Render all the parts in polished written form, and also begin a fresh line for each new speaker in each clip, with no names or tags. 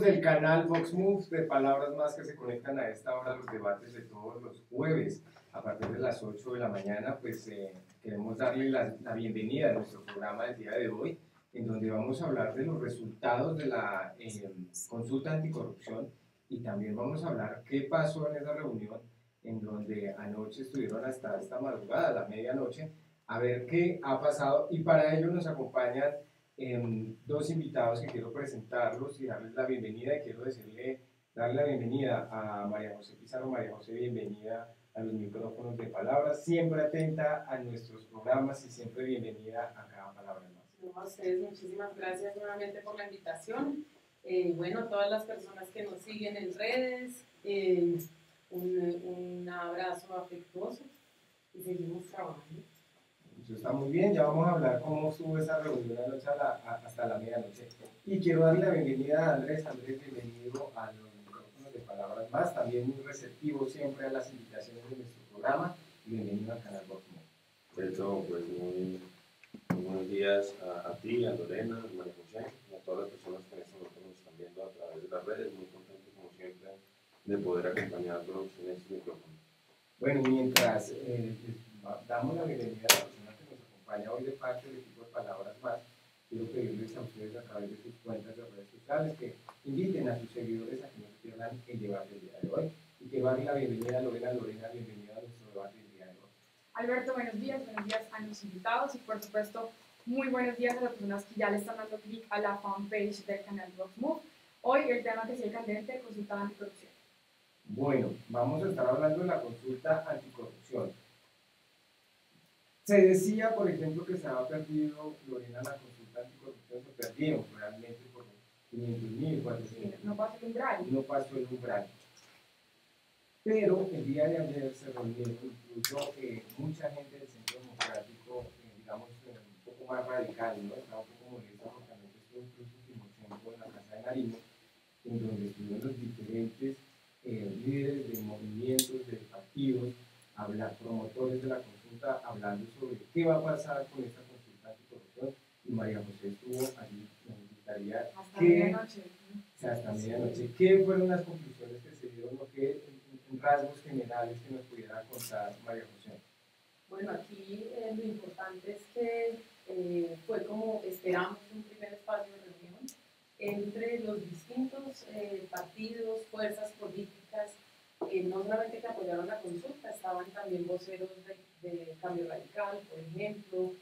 del canal Vox Moves de Palabras Más que se conectan a esta hora a los debates de todos los jueves a partir de las 8 de la mañana. Pues queremos darle la bienvenida a nuestro programa del día de hoy, en donde vamos a hablar de los resultados de la consulta anticorrupción y también vamos a hablar qué pasó en esa reunión en donde anoche estuvieron hasta esta madrugada, a la medianoche, a ver qué ha pasado, y para ello nos acompañan dos invitados que quiero presentarlos y darles la bienvenida. Y quiero darle la bienvenida a María José Pizarro. María José, bienvenida a los micrófonos de Palabras, siempre atenta a nuestros programas y siempre bienvenida a cada Palabra Más.
No, a ustedes muchísimas gracias nuevamente por la invitación. Bueno, todas las personas que nos siguen en redes, un abrazo afectuoso y seguimos trabajando.
Eso está muy bien. Ya vamos a hablar cómo estuvo esa reunión anoche hasta la medianoche. Y quiero darle la bienvenida a Andrés. Andrés, bienvenido a los micrófonos de Palabras Más, también muy receptivo siempre a las invitaciones de nuestro programa. Bienvenido al canal Vox Moves.
Eso, pues muy buenos días a ti, a Lorena, a María José, y a todas las personas que en este momento nos están viendo a través de las redes. Muy contento, como siempre, de poder acompañarlos en este micrófono.
Bueno, mientras damos la bienvenida a la persona que nos acompaña hoy de parte del equipo de Palabras Más, quiero pedirles a ustedes a través de sus cuentas de redes sociales que inviten a sus seguidores a que no se pierdan el debate del día de hoy. Y que darle la bienvenida a Lorena. Lorena, bienvenida a nuestro debate del día de hoy.
Alberto, buenos días a los invitados y por supuesto muy buenos días a las personas que ya le están dando clic a la fanpage del canal Vox Move. Hoy el tema que sigue candente, consulta anticorrupción.
Bueno, vamos a estar hablando de la consulta anticorrupción. Se decía, por ejemplo, que se había perdido, Lorena, la consulta anticorrupción. Se perdieron realmente por 500.000, 400.000.
No pasó el umbral.
No pasó el umbral. Pero el día de ayer se reunió incluso mucha gente del Centro Democrático, digamos, un poco más radical, ¿no? Estaba un poco molesta porque anoche estuvo incluso Timochenko en la Casa de Nariño, en donde estuvieron los diferentes líderes de movimientos, de partidos, promotores de la consulta, hablando sobre qué va a pasar con esta consulta anticorrupción. Y María José estuvo allí. Nos gustaría
hasta medianoche.
Hasta medianoche. ¿Qué fueron las conclusiones que se dieron, o qué rasgos generales que nos pudiera contar María José?
Bueno, aquí lo importante es que fue como esperamos un primer espacio de reunión entre los distintos partidos, fuerzas políticas, no solamente que apoyaron la consulta, estaban también voceros de Cambio Radical, por ejemplo,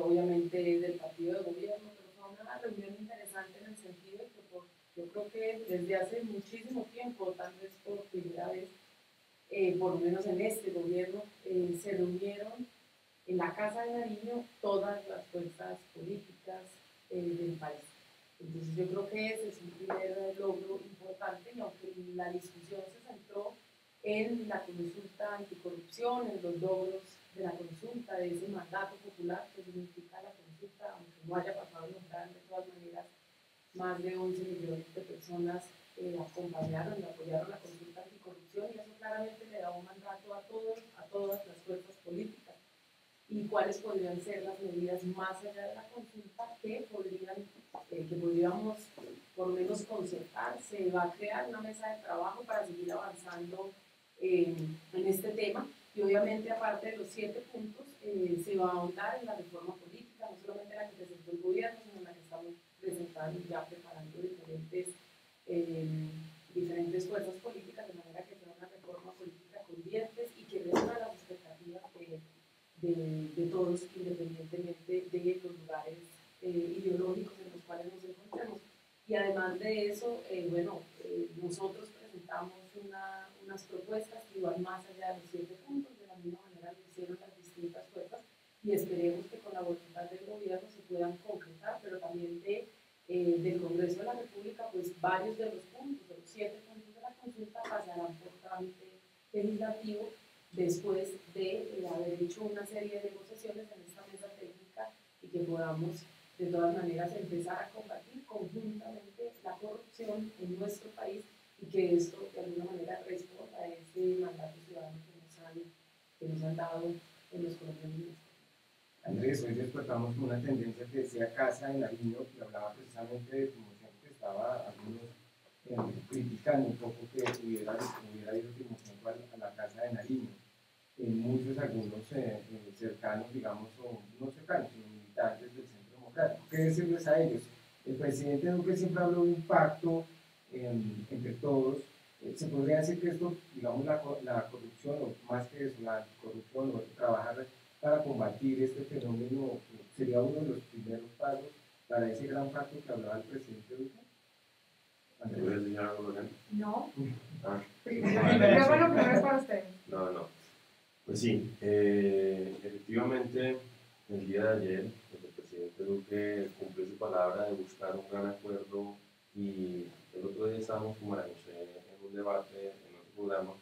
obviamente del partido de gobierno, pero fue una reunión interesante en el sentido de que yo creo que desde hace muchísimo tiempo, tal vez por primera vez, por lo menos en este gobierno, se reunieron en la Casa de Nariño todas las fuerzas políticas del país. Entonces yo creo que ese es un primer logro importante, y aunque la discusión se centró en la consulta anticorrupción, en los logros de la consulta, de ese mandato popular que significa la consulta, aunque no haya pasado el umbral, de todas maneras, más de 11 millones de personas acompañaron y apoyaron la consulta anticorrupción, y eso claramente le da un mandato a todas las fuerzas políticas. ¿Y cuáles podrían ser las medidas más allá de la consulta que podríamos por lo menos concertar? Se va a crear una mesa de trabajo para seguir avanzando en este tema, y obviamente aparte de los 7 puntos se va a ahondar en la reforma política, no solamente la que presentó el gobierno, sino la que estamos presentando y ya preparando diferentes fuerzas políticas, de manera que sea una reforma política con dientes y que responda a las expectativas de todos, independientemente de los lugares ideológicos en los cuales nos encontremos. Y además de eso, nosotros presentamos unas propuestas que iban más allá de los 7 puntos, de la misma manera lo hicieron las distintas fuerzas, y esperemos que con la voluntad del gobierno se puedan concretar, pero también del Congreso de la República, pues varios de los puntos, de los 7 puntos de la consulta, pasarán por trámite legislativo después de haber hecho una serie de negociaciones en esta mesa técnica, y que podamos de todas maneras empezar a combatir conjuntamente la corrupción en nuestro país, y que esto de alguna manera responda a ese mandato ciudadano que nos han dado en los colombianos.
Andrés, hoy despertamos con una tendencia que decía Casa de Nariño, que hablaba precisamente de Timochenko, que estaba algunos criticando un poco que hubiera ido Timochenko a la casa de Nariño. Muchos, algunos cercanos, digamos, o no cercanos, sino militantes del Centro Democrático. ¿Qué decirles a ellos? El presidente Duque siempre habló de un pacto entre todos. Se podría decir que esto, digamos, la corrupción, o más que eso, la corrupción, o trabajar para combatir este fenómeno, sería uno de los primeros pasos para ese gran pacto que hablaba el presidente Duque.
¿Puedes decir algo, Lorena?
No.
Ah.
Primero es para ustedes.
No. Pues sí, efectivamente, el día de ayer, pues, el presidente Duque cumplió su palabra de buscar un gran acuerdo y el otro día estábamos con María José en un debate en otro programa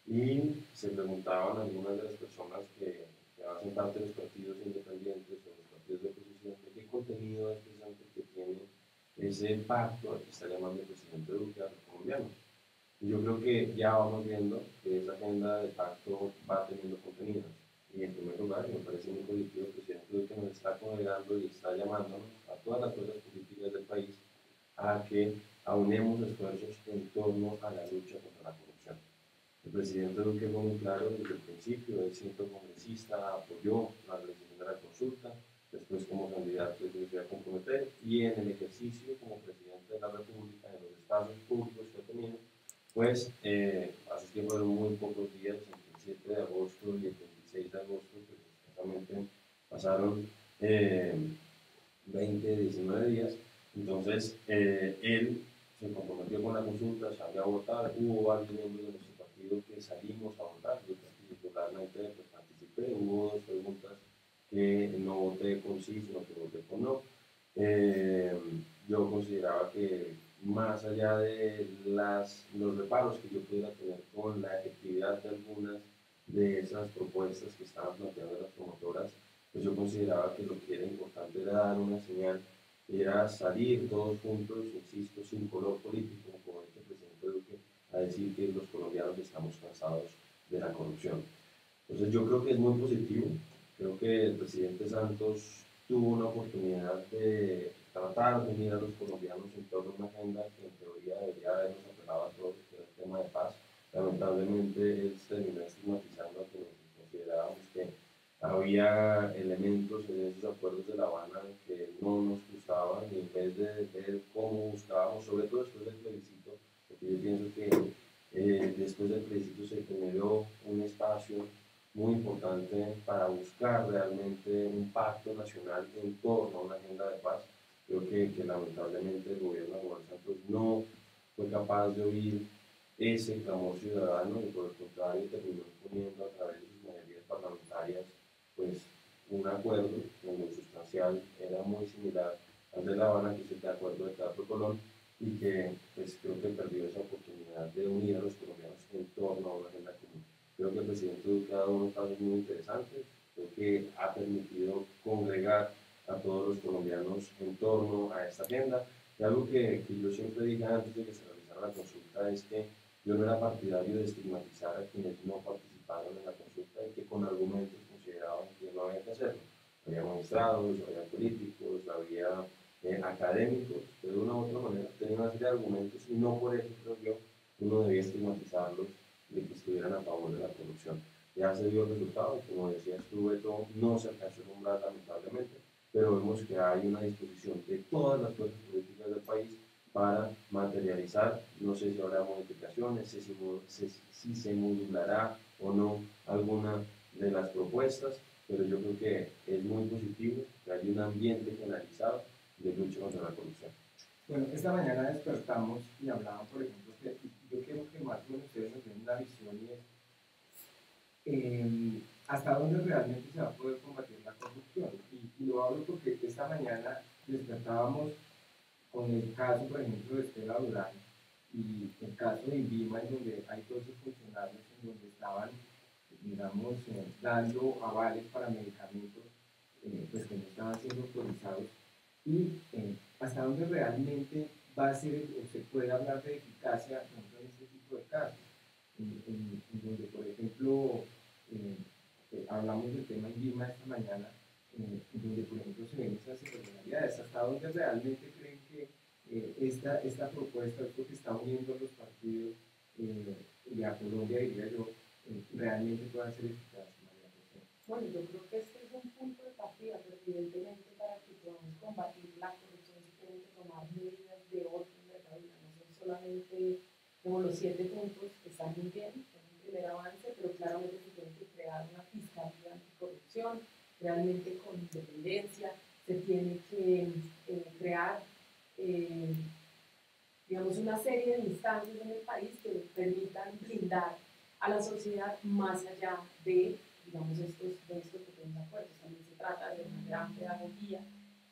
y se preguntaban algunas de las personas que hacen parte de los partidos independientes o los partidos de oposición de qué contenido es precisamente el que tiene ese pacto al que está llamando el presidente Duque a los colombianos. Y yo creo que ya vamos viendo que esa agenda de pacto va teniendo contenidos. Y en primer lugar, me parece muy positivo el presidente Duque nos está congregando y está llamándonos a todas las fuerzas políticas del país a que aunemos esfuerzos en torno a la lucha contra la corrupción. El presidente Duque fue muy claro desde el principio, él siendo congresista apoyó la realización de la consulta, después como candidato se iba a comprometer y en el ejercicio como presidente de la República, en los espacios públicos que ha tenido, pues así que fueron muy pocos días, entre el 7 de agosto y el 26 de agosto, pues exactamente pasaron 20, 19 días. Entonces, él se comprometió con la consulta, salió a votar, hubo varios miembros de nuestro partido que salimos a votar, yo particularmente pues, participé, hubo dos preguntas que no voté con sí, sino que voté con no. Yo consideraba que más allá de los reparos que yo pudiera tener con la efectividad de algunas de esas propuestas que estaban planteando las promotoras, pues yo consideraba que lo que era importante era dar una señal, era salir todos juntos, insisto, sin color político, como ha dicho el presidente Duque, a decir que los colombianos estamos cansados de la corrupción. Entonces yo creo que es muy positivo, creo que el presidente Santos tuvo una oportunidad de tratar de unir a los colombianos en torno a una agenda que en teoría debería habernos apelado a todos, que era el tema de paz. Lamentablemente él terminó estigmatizando a quienes considerábamos que había elementos en esos acuerdos de La Habana que no nos gustaban y en vez de ver cómo buscábamos, sobre todo después del plebiscito, porque yo pienso que después del plebiscito se generó un espacio muy importante para buscar realmente un pacto nacional en torno a una agenda de paz. Creo que lamentablemente el gobierno de Juan Santos no fue capaz de oír ese clamor ciudadano y por el contrario terminó poniendo a través de sus mayorías parlamentarias pues un acuerdo donde el sustancial era muy similar al de La Habana, que es el de acuerdo de Castro Colón, y que pues creo que perdió esa oportunidad de unir a los colombianos en torno a una agenda común. Creo que el presidente Duque ha dado unos pasos muy interesantes, creo que ha permitido congregar a todos los colombianos en torno a esta agenda. Y algo que yo siempre dije antes de que se realizara la consulta es que yo no era partidario de estigmatizar a quienes no participaron en la consulta y que con argumentos consideraban que no había que hacerlo. Había magistrados, había políticos, había académicos, pero de una u otra manera tenían una serie de argumentos y no por eso creo yo uno debía estigmatizarlos de que estuvieran a favor de la corrupción. Ya se dio el resultado, como decías tú, Beto, no se alcanzó a nombrar lamentablemente, pero vemos que hay una disposición de todas las fuerzas políticas del país para materializar, no sé si habrá modificaciones, si se modulará o no alguna de las propuestas, pero yo creo que es muy positivo que haya un ambiente generalizado de lucha contra la corrupción.
Bueno, esta mañana despertamos y hablaban, por ejemplo, que yo quiero que más o menos ustedes nos den una visión y es hasta dónde realmente se va a poder combatir la corrupción. Y lo hablo porque esta mañana despertábamos con el caso, por ejemplo, de Estela Durán y el caso de INVIMA, en donde hay 12 funcionarios en donde estaban, digamos, dando avales para medicamentos pues que no estaban siendo autorizados y hasta dónde realmente va a ser o se puede hablar de eficacia en este tipo de casos, en donde, por ejemplo, hablamos del tema INVIMA esta mañana, en donde, por ejemplo, se ven esas irregularidades, hasta dónde realmente creen que esta propuesta, esto que está uniendo los partidos y a Colombia, diría yo, realmente pueda ser eficaz, María José?
Bueno, yo creo que este es un punto de partida, pero evidentemente para que podamos combatir la corrupción se tienen que tomar medidas de orden verdadero, no son solamente como los 7 puntos que están muy bien, es un primer avance, pero claramente se tiene que crear una fiscalía anticorrupción, realmente con independencia, se tiene que crear, digamos, una serie de instancias en el país que permitan blindar a la sociedad más allá de, digamos, de estos pequeños acuerdos. También se trata de una gran pedagogía,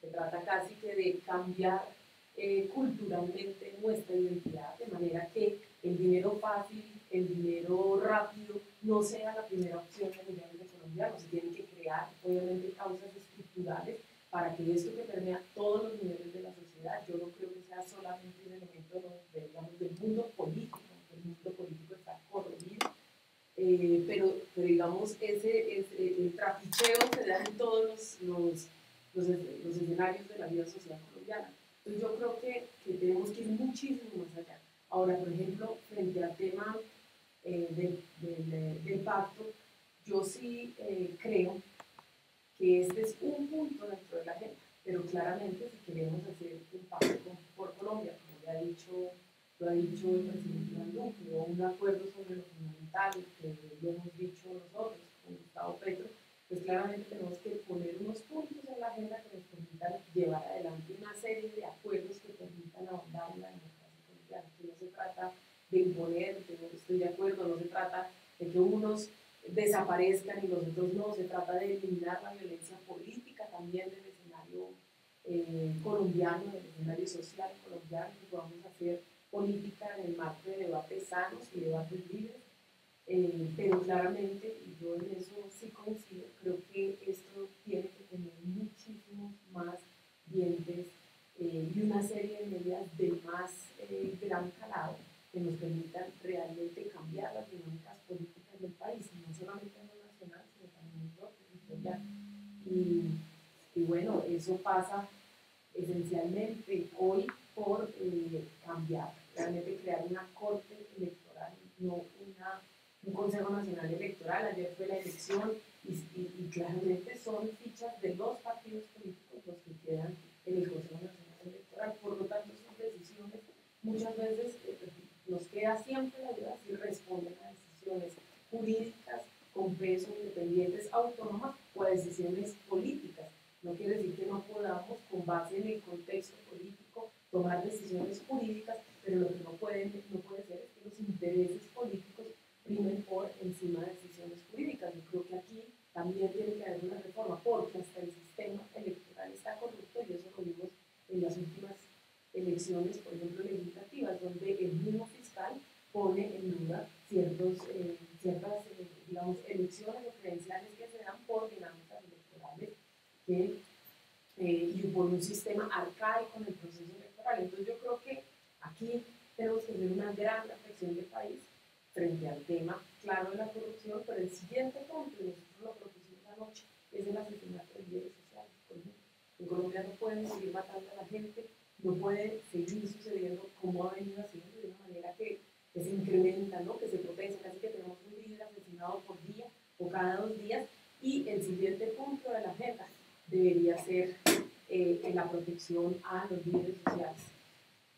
se trata casi que de cambiar culturalmente nuestra identidad, de manera que el dinero fácil, el dinero rápido, no sea la primera opción de millones de colombianos. Se tienen que crear, obviamente, causas estructurales para que esto que permea todos los niveles de la sociedad, yo no creo que sea solamente un elemento digamos, del mundo político, el mundo político está corrompido, pero digamos, el trapicheo se da en todos los escenarios de la vida social colombiana. Entonces yo creo que tenemos que ir muchísimo más allá. Ahora, por ejemplo, frente al tema del pacto, yo sí creo que este es un punto dentro de la agenda, pero claramente si queremos hacer un pacto por Colombia, como lo ha dicho el presidente Iván Duque, o un acuerdo sobre lo fundamental, que lo hemos dicho nosotros, con Gustavo Petro, pues claramente tenemos que poner unos puntos en la agenda que nos permitan llevar adelante una serie de acuerdos que permitan ahondar en la democracia colombiana, que no se trata de imponer, que no estoy de acuerdo, no se trata de que unos desaparezcan y los otros no, se trata de eliminar la violencia política también del escenario colombiano, del escenario social colombiano, que podamos hacer política en el marco de debates sanos y debates libres, pero claramente, y yo en eso sí coincido, creo que esto tiene que tener muchísimos más dientes y una serie de medidas de más gran calado que nos permitan realmente cambiar las dinámicas políticas del país, no solamente en lo nacional, sino también en lo territorial. Y bueno, eso pasa esencialmente hoy por cambiar, realmente crear una corte electoral, no un Consejo Nacional Electoral. Ayer fue la elección y claramente son fichas de los partidos políticos los que quedan en el Consejo Nacional Electoral. Por lo tanto, sus decisiones muchas veces nos queda siempre la duda si responden a decisiones jurídicas con peso, independientes, autónomas o a decisiones políticas. No quiere decir que no podamos, con base en el contexto político, tomar decisiones jurídicas, pero lo que no puede ser es que los intereses políticos primen por encima de decisiones jurídicas. Yo creo que aquí también tiene que haber una reforma, porque hasta el sistema electoral está corrupto y eso lo vimos en las últimas elecciones, por ejemplo, legislativas, donde el mismo fiscal pone en duda ciertas digamos, elecciones o credenciales que se dan por dinámicas electorales y por un sistema arcaico en el proceso electoral. Entonces yo creo que aquí tenemos que hacer una gran reflexión de país frente al tema, claro, de la corrupción, pero el siguiente punto, y nosotros lo propusimos anoche, es el asesinato de líderes sociales, por ejemplo. En Colombia no pueden seguir matando a la gente, no puede seguir sucediendo como ha venido haciendo de una manera que se incrementa, ¿no? Que se potencia, casi que tenemos un líder asesinado por día o cada 2 días, y el siguiente punto de la agenda debería ser la protección a los líderes sociales.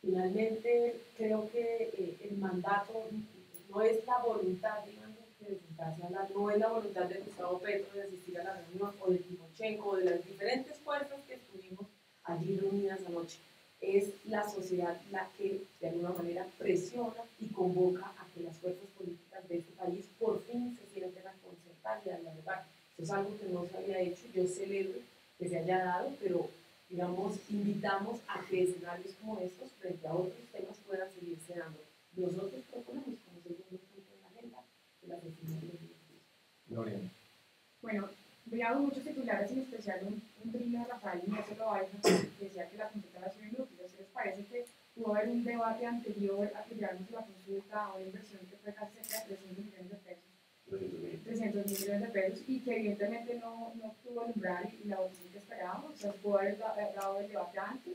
Finalmente, creo que el mandato no es la voluntad, digamos, de sentarse a hablar, no es la voluntad de Gustavo Petro de asistir a la reunión, o de Timochenko, o de las diferentes fuerzas que estuvimos allí reunidas anoche. Es la sociedad la que de alguna manera presiona y convoca a que las fuerzas políticas de este país por fin se sienten a concertar y a dialogar. Eso es algo que no se había hecho, yo celebro que se haya dado, pero digamos, invitamos a que escenarios como estos frente a otros temas puedan seguirse dando. Nosotros proponemos como segundo punto de la agenda el asesinato de los niños.
Lorena.
Bueno, veíamos muchos titulares, en especial un trino de Rafael Nieto Loaiza, que decía que la consulta va a ser inútil. ¿A ustedes parece que pudo haber un debate anterior a que llegáramos a la consulta a una inversión que fue casi cerca de 300 millones de pesos? 300 millones de pesos, y que evidentemente no tuvo el umbral y la votación que esperábamos? O sea, ¿pudo haber dado el debate antes?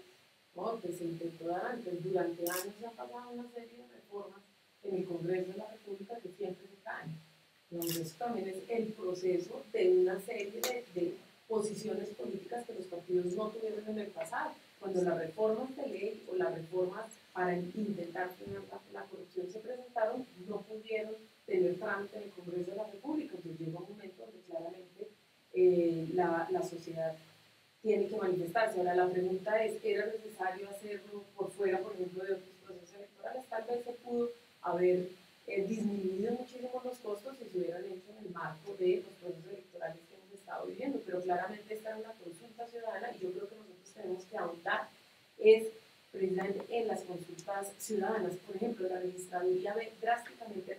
¿no? Que se intentó dar antes. Durante años se han pasado una serie de reformas en el Congreso de la República que siempre se caen. Entonces, eso también es el proceso de una serie de posiciones políticas que los partidos no tuvieron en el pasado. Cuando las reformas de ley o las reformas para intentar frenar la corrupción se presentaron, no pudieron tener trámite en el Congreso de la República. Entonces llega un momento donde claramente la sociedad tiene que manifestarse. Ahora la pregunta es, ¿era necesario hacerlo por fuera, por ejemplo, de otros procesos electorales? Tal vez se pudo haber disminuido muchísimo los costos si se hubieran hecho en el marco de los procesos electorales que hemos estado viviendo, pero claramente esta era una consulta ciudadana y yo creo que nosotros tenemos que ahondar es precisamente en las consultas ciudadanas. Por ejemplo, la registraduría ve drásticamente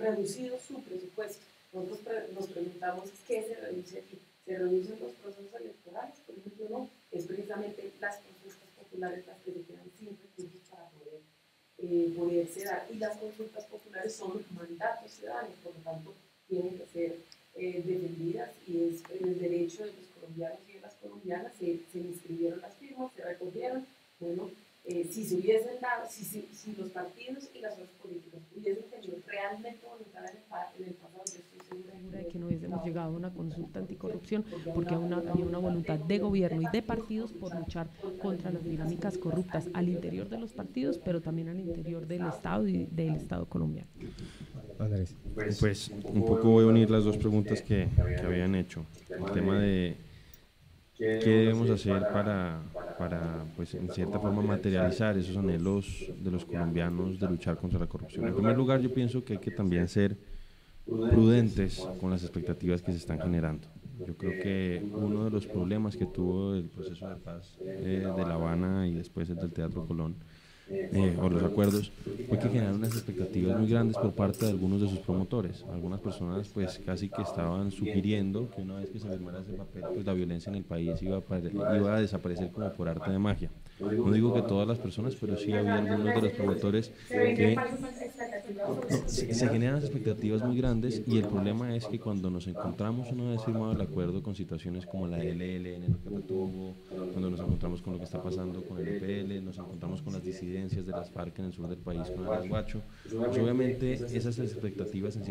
reducido su presupuesto. Nosotros nos preguntamos qué se reduce aquí. ¿Se reducen los procesos electorales? Por ejemplo, no. Es precisamente las consultas populares las que se quedan sin recursos para poderse dar. Y las consultas populares son mandatos ciudadanos, por lo tanto, tienen que ser defendidas y es el derecho de los colombianos y de las colombianas. Se inscribieron las firmas, se recogieron. Bueno, si se hubiesen dado, si los partidos y las fuerzas políticas hubiesen tenido realmente voluntad en el pasado, yo estoy segura
de que no hubiésemos llegado a una consulta anticorrupción porque había una voluntad de gobierno y de partidos por luchar contra las dinámicas corruptas al interior de los partidos, pero también al interior del Estado y del Estado colombiano.
Andrés.
Pues un poco voy a unir las dos preguntas que habían hecho. El tema de qué debemos hacer para pues, en cierta forma materializar esos anhelos de los colombianos de luchar contra la corrupción. En primer lugar, yo pienso que hay que también ser prudentes con las expectativas que se están generando. Yo creo que uno de los problemas que tuvo el proceso de paz de La Habana y después el del Teatro Colón, o los acuerdos, fue que generaron unas expectativas muy grandes por parte de algunos de sus promotores. Algunas personas pues casi que estaban sugiriendo que una vez que se firmara ese papel, pues la violencia en el país iba a desaparecer como por arte de magia. No digo que todas las personas, pero sí había algunos de los promotores que se generan expectativas muy grandes y el problema es que cuando nos encontramos una vez firmado el acuerdo con situaciones como la del ELN, lo que tuvo, cuando nos encontramos con lo que está pasando con el EPL, nos encontramos con las disidencias de las FARC en el sur del país con el Guacho, pues obviamente esas expectativas en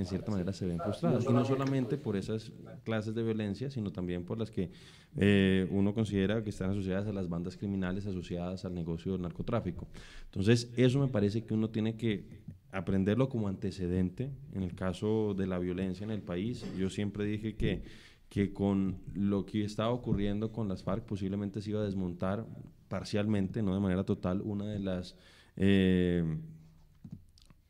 cierta manera se ven frustradas y no solamente por esas clases de violencia, sino también por las que uno considera que están asociadas a las bandas criminales asociadas al negocio del narcotráfico. Entonces eso me parece que uno tiene que aprenderlo como antecedente en el caso de la violencia en el país. Yo siempre dije que con lo que estaba ocurriendo con las FARC posiblemente se iba a desmontar parcialmente, no de manera total, una de las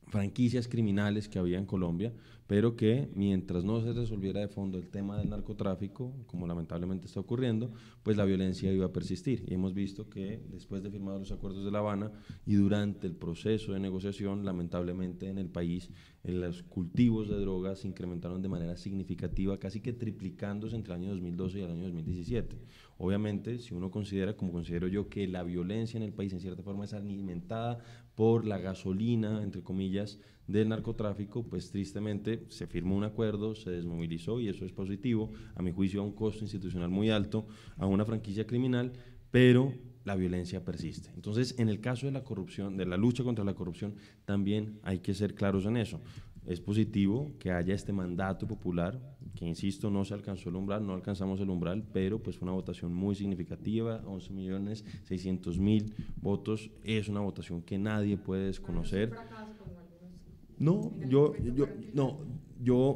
franquicias criminales que había en Colombia, pero que mientras no se resolviera de fondo el tema del narcotráfico, como lamentablemente está ocurriendo, pues la violencia iba a persistir. Y hemos visto que después de firmados los acuerdos de La Habana y durante el proceso de negociación, lamentablemente en el país, los cultivos de drogas se incrementaron de manera significativa, casi que triplicándose entre el año 2012 y el año 2017. Obviamente, si uno considera, como considero yo, que la violencia en el país en cierta forma es alimentada por la gasolina, entre comillas, del narcotráfico, pues tristemente se firmó un acuerdo, se desmovilizó y eso es positivo, a mi juicio a un costo institucional muy alto, a una franquicia criminal, pero la violencia persiste. Entonces, en el caso de la corrupción, de la lucha contra la corrupción, también hay que ser claros en eso. Es positivo que haya este mandato popular, que insisto, no se alcanzó el umbral, no alcanzamos el umbral, pero pues fue una votación muy significativa, 11.600.000 votos, es una votación que nadie puede desconocer. No,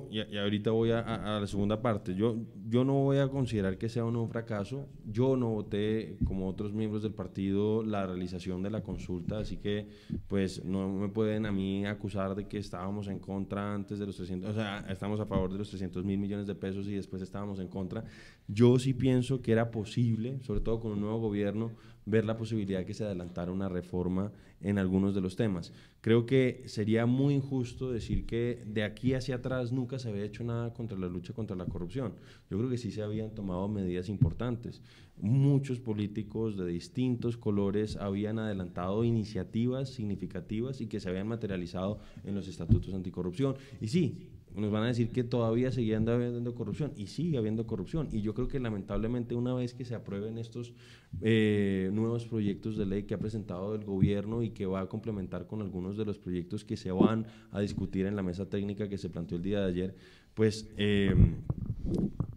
y ahorita voy a la segunda parte, yo no voy a considerar que sea un fracaso, yo no voté como otros miembros del partido la realización de la consulta, así que pues no me pueden a mí acusar de que estábamos en contra antes de los 300, o sea, estamos a favor de los 300.000 millones de pesos y después estábamos en contra. Yo sí pienso que era posible, sobre todo con un nuevo gobierno, ver la posibilidad de que se adelantara una reforma en algunos de los temas. Creo que sería muy injusto decir que de aquí hacia atrás nunca se había hecho nada contra la lucha contra la corrupción. Yo creo que sí se habían tomado medidas importantes. Muchos políticos de distintos colores habían adelantado iniciativas significativas y que se habían materializado en los estatutos anticorrupción. Y sí,
nos van a decir que todavía seguía habiendo corrupción, y sigue habiendo corrupción, y yo creo que lamentablemente una vez que se aprueben estos nuevos proyectos de ley que ha presentado el gobierno y que va a complementar con algunos de los proyectos que se van a discutir en la mesa técnica que se planteó el día de ayer, pues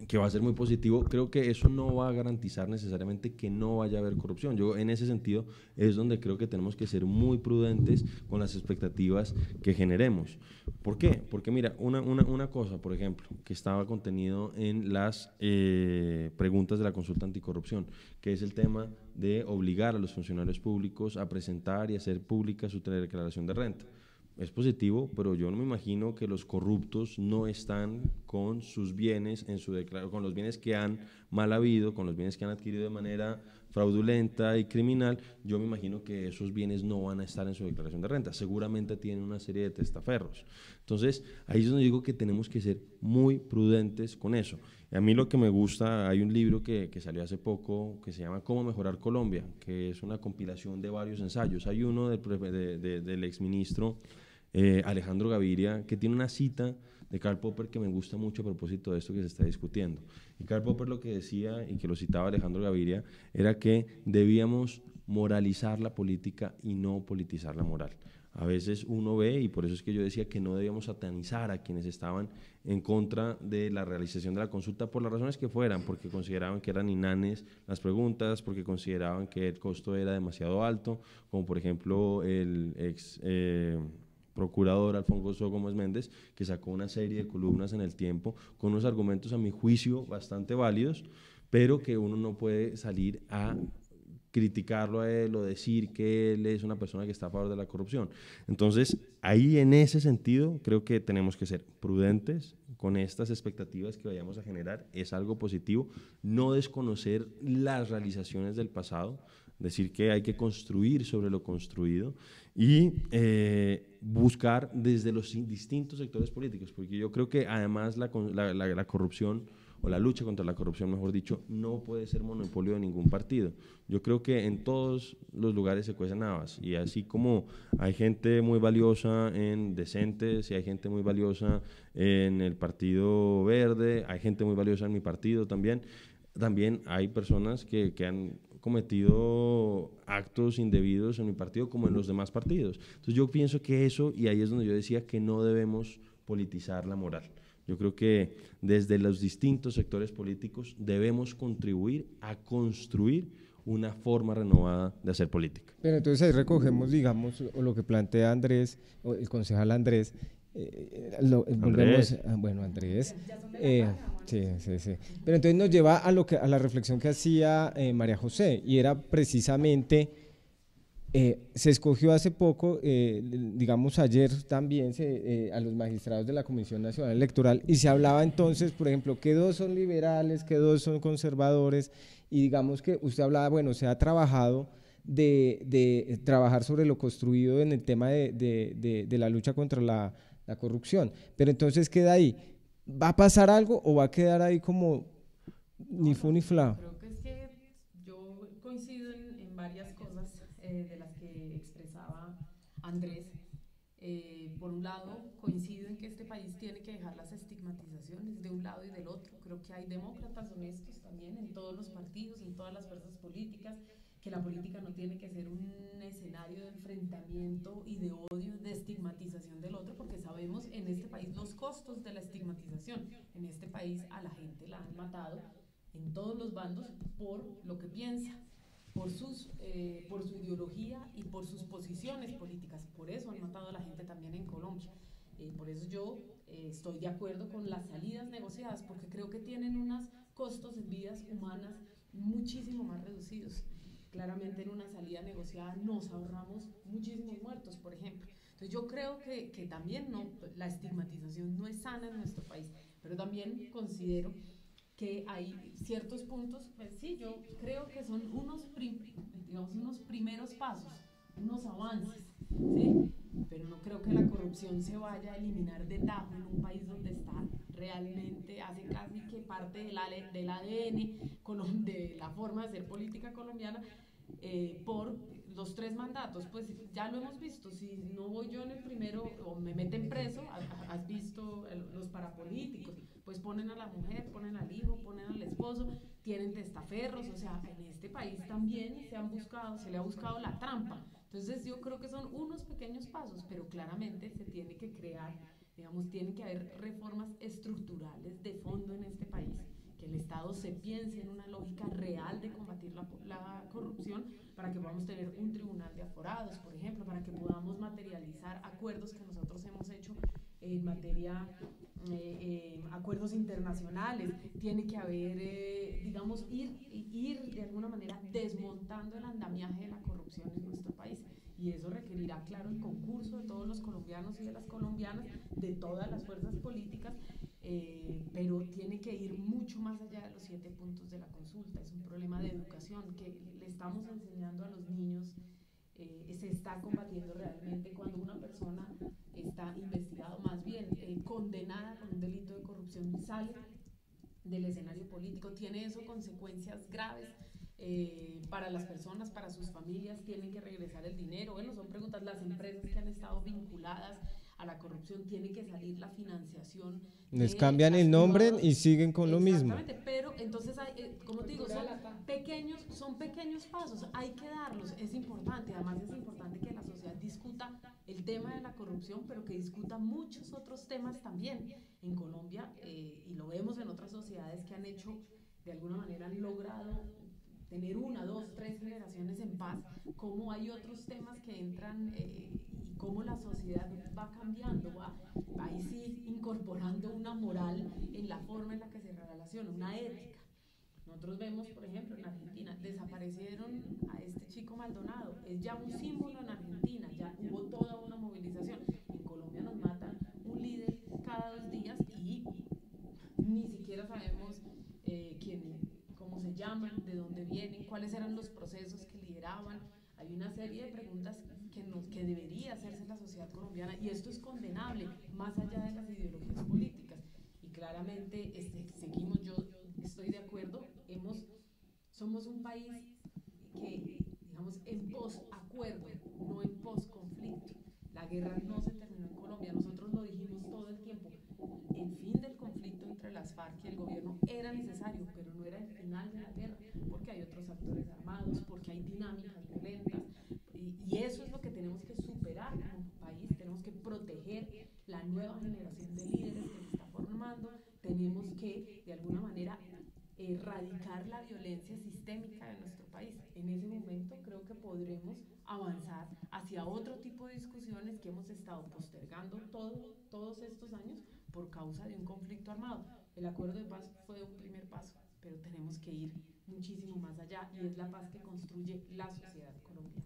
que va a ser muy positivo, creo que eso no va a garantizar necesariamente que no vaya a haber corrupción. Yo en ese sentido es donde creo que tenemos que ser muy prudentes con las expectativas que generemos. ¿Por qué? Porque mira, una cosa, por ejemplo, que estaba contenido en las preguntas de la consulta anticorrupción, que es el tema de obligar a los funcionarios públicos a presentar y hacer pública su declaración de renta. Es positivo, pero yo no me imagino que los corruptos no están con sus bienes, con los bienes que han mal habido, con los bienes que han adquirido de manera fraudulenta y criminal. Yo me imagino que esos bienes no van a estar en su declaración de renta. Seguramente tienen una serie de testaferros. Entonces, ahí es donde digo que tenemos que ser muy prudentes con eso. Y a mí lo que me gusta, hay un libro que salió hace poco que se llama Cómo mejorar Colombia, que es una compilación de varios ensayos. Hay uno del exministro Alejandro Gaviria, que tiene una cita de Karl Popper que me gusta mucho a propósito de esto que se está discutiendo. Y Karl Popper lo que decía, y que lo citaba Alejandro Gaviria, era que debíamos moralizar la política y no politizar la moral. A veces uno ve, y por eso es que yo decía que no debíamos satanizar a quienes estaban en contra de la realización de la consulta por las razones que fueran, porque consideraban que eran inanes las preguntas, porque consideraban que el costo era demasiado alto, como por ejemplo el ex procurador Alfonso Gómez Méndez, que sacó una serie de columnas en El Tiempo con unos argumentos a mi juicio bastante válidos, pero que uno no puede salir a criticarlo a él o decir que él es una persona que está a favor de la corrupción. Entonces, ahí en ese sentido creo que tenemos que ser prudentes con estas expectativas que vayamos a generar. Es algo positivo, no desconocer las realizaciones del pasado, decir que hay que construir sobre lo construido y buscar desde los distintos sectores políticos, porque yo creo que además la corrupción, o la lucha contra la corrupción, mejor dicho, no puede ser monopolio de ningún partido. Yo creo que en todos los lugares se cuecen habas, y así como hay gente muy valiosa en Decentes, y hay gente muy valiosa en el Partido Verde, hay gente muy valiosa en mi partido también hay personas que han cometido actos indebidos en mi partido como en los demás partidos. Entonces yo pienso que eso, y ahí es donde yo decía que no debemos politizar la moral. Yo creo que desde los distintos sectores políticos debemos contribuir a construir una forma renovada de hacer política.
Pero entonces ahí recogemos, digamos, lo que plantea Andrés, o el concejal Andrés, volvemos, bueno, Andrés, sí. Pero entonces nos lleva a la reflexión que hacía María José, y era precisamente, se escogió hace poco, digamos ayer también, a los magistrados de la Comisión Nacional Electoral, y se hablaba entonces, por ejemplo, que 2 son liberales, que 2 son conservadores, y digamos que usted hablaba, bueno, se ha trabajado de trabajar sobre lo construido en el tema de la lucha contra la corrupción, pero entonces queda ahí, ¿va a pasar algo o va a quedar ahí como ni fu ni fla?
Creo que es que yo coincido en varias cosas de las que expresaba Andrés. Por un lado, coincido en que este país tiene que dejar las estigmatizaciones de un lado y del otro. Creo que hay demócratas honestos también en todos los partidos, en todas las fuerzas políticas, que la política no tiene que ser un escenario de enfrentamiento y de odio, de estigmatización del otro, porque sabemos en este país los costos de la estigmatización. En este país a la gente la han matado en todos los bandos por lo que piensa, por su ideología y por sus posiciones políticas. Por eso han matado a la gente también en Colombia. Por eso yo estoy de acuerdo con las salidas negociadas, porque creo que tienen unos costos en vidas humanas muchísimo más reducidos. Claramente en una salida negociada nos ahorramos muchísimos muertos, por ejemplo. Entonces yo creo que también la estigmatización no es sana en nuestro país, pero también considero que hay ciertos puntos, pues sí, yo creo que son unos primeros pasos, unos avances, ¿sí? Pero no creo que la corrupción se vaya a eliminar de tajo en un país donde está realmente, hace casi que parte del ADN, de la forma de hacer política colombiana, por los 3 mandatos, pues ya lo hemos visto, si no voy yo en el primero o me meten preso, has visto los parapolíticos, pues ponen a la mujer, ponen al hijo, ponen al esposo, tienen testaferros, o sea, en este país también se le ha buscado la trampa. Entonces yo creo que son unos pequeños pasos, pero claramente se tiene que crear, digamos, tiene que haber reformas estructurales de fondo en este país, que el Estado se piense en una lógica real de combatir la corrupción, para que podamos tener un tribunal de aforados, por ejemplo, para que podamos materializar acuerdos que nosotros hemos hecho en materia, acuerdos internacionales. Tiene que haber, digamos, ir de alguna manera desmontando el andamiaje de la corrupción en nuestro país. Y eso requerirá, claro, el concurso de todos los colombianos y de las colombianas, de todas las fuerzas políticas, pero tiene que ir mucho más allá de los 7 puntos de la consulta. Es un problema de educación que le estamos enseñando a los niños. Se está combatiendo realmente cuando una persona está investigada, más bien condenada con un delito de corrupción, sale del escenario político. Tiene eso consecuencias graves para las personas, para sus familias. Tienen que regresar el dinero. Bueno, son preguntas. Las empresas que han estado vinculadas a la corrupción, tiene que salir la financiación.
Les cambian el nombre y siguen con lo mismo.
Exactamente, pero entonces, como te digo, son pequeños pasos, hay que darlos, es importante. Además es importante que la sociedad discuta el tema de la corrupción, pero que discuta muchos otros temas también. En Colombia, y lo vemos en otras sociedades que han hecho, de alguna manera han logrado tener 1, 2, 3 generaciones en paz, cómo hay otros temas que entran y cómo la sociedad va cambiando, va ahí sí incorporando una moral en la forma en la que se relaciona, una ética. Nosotros vemos, por ejemplo, en Argentina, desaparecieron a este chico Maldonado, es ya un símbolo en Argentina, ya hubo toda una movilización. En Colombia nos matan un líder cada 2 días y ni siquiera sabemos cómo se llaman, de dónde vienen, cuáles eran los procesos que lideraban. Hay una serie de preguntas que debería hacerse la sociedad colombiana, y esto es condenable, más allá de las ideologías políticas. Y claramente seguimos, yo estoy de acuerdo, somos un país que, digamos, en pos-acuerdo, no en pos-conflicto. La guerra no se terminó en Colombia, nosotros lo dijimos todo el tiempo. El fin del conflicto entre las FARC y el gobierno era necesario, pero no era el final de la guerra, porque hay otros actores armados, porque hay dinámicas violentas, y eso es lo que tenemos que superar como país. Tenemos que proteger la nueva generación de líderes que se está formando, tenemos que, de alguna manera, erradicar la violencia sistémica de nuestro país. En ese momento creo que podremos avanzar hacia otro tipo de discusiones que hemos estado postergando todos estos años por causa de un conflicto armado. El acuerdo de paz fue un primer paso, pero tenemos que ir muchísimo más allá, y es la paz que construye la sociedad colombiana.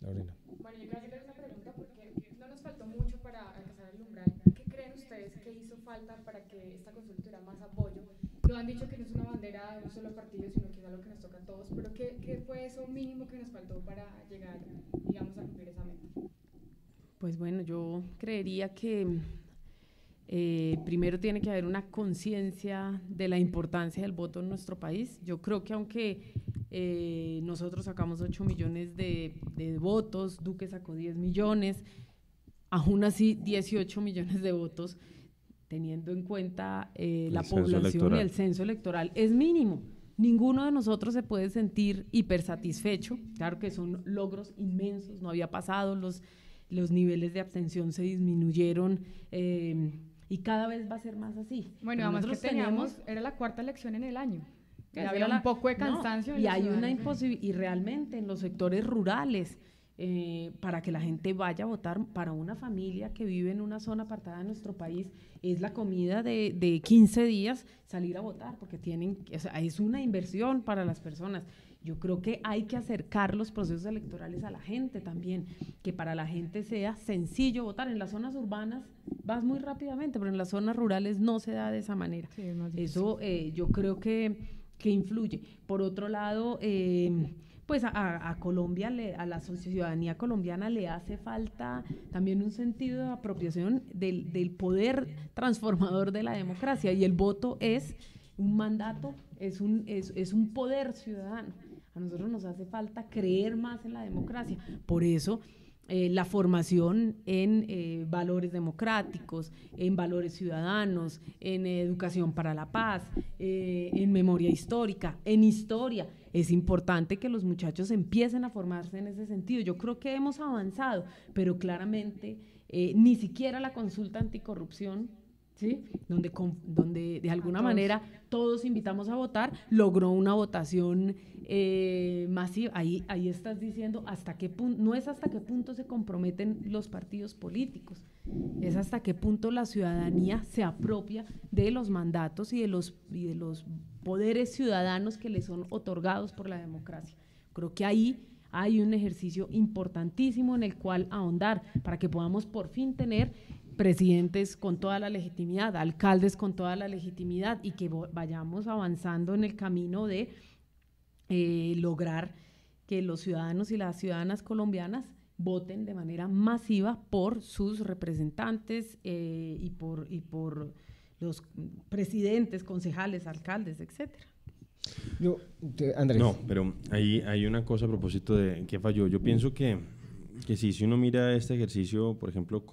Lorena.
Bueno, yo quiero hacerles una pregunta porque no nos faltó mucho para alcanzar el umbral. ¿Qué creen ustedes que hizo falta para que esta consulta tuviera más apoyo? Nos han dicho que no es una bandera de un solo partido, sino que es algo que nos toca a todos, pero ¿qué fue eso mínimo que nos faltó para llegar, digamos, a cumplir esa meta?
Pues bueno, yo creería que primero tiene que haber una conciencia de la importancia del voto en nuestro país. Yo creo que aunque nosotros sacamos 8 millones de votos, Duque sacó 10 millones, aún así 18 millones de votos, teniendo en cuenta la población y el censo electoral, es mínimo. Ninguno de nosotros se puede sentir hipersatisfecho. Claro que son logros inmensos, no había pasado, los niveles de abstención se disminuyeron, y cada vez va a ser más así.
Bueno, además que teníamos, era la 4ª elección en el año. Había un poco de cansancio.
No, y hay una imposibilidad, y realmente en los sectores rurales, para que la gente vaya a votar, para una familia que vive en una zona apartada de nuestro país, es la comida de 15 días salir a votar, porque o sea, es una inversión para las personas. Yo creo que hay que acercar los procesos electorales a la gente también, que para la gente sea sencillo votar. En las zonas urbanas vas muy rápidamente, pero en las zonas rurales no se da de esa manera. Sí, es más difícil. Eso yo creo que influye. Por otro lado, pues a Colombia, a la ciudadanía colombiana le hace falta también un sentido de apropiación del poder transformador de la democracia, y el voto es un mandato, es un poder ciudadano. A nosotros nos hace falta creer más en la democracia. Por eso la formación en valores democráticos, en valores ciudadanos, en educación para la paz, en memoria histórica, en historia. Es importante que los muchachos empiecen a formarse en ese sentido. Yo creo que hemos avanzado, pero claramente ni siquiera la consulta anticorrupción, ¿sí? donde de alguna manera todos invitamos a votar, logró una votación masiva. Ahí estás diciendo hasta qué punto, no es hasta qué punto se comprometen los partidos políticos, es hasta qué punto la ciudadanía se apropia de los mandatos y de los poderes ciudadanos que le son otorgados por la democracia. Creo que ahí hay un ejercicio importantísimo en el cual ahondar para que podamos por fin tener presidentes con toda la legitimidad, alcaldes con toda la legitimidad y que vayamos avanzando en el camino de lograr que los ciudadanos y las ciudadanas colombianas voten de manera masiva por sus representantes y por los presidentes, concejales, alcaldes, etcétera.
Andrés.
No, pero ahí hay una cosa a propósito de qué falló. Yo pienso que sí, si uno mira este ejercicio, por ejemplo,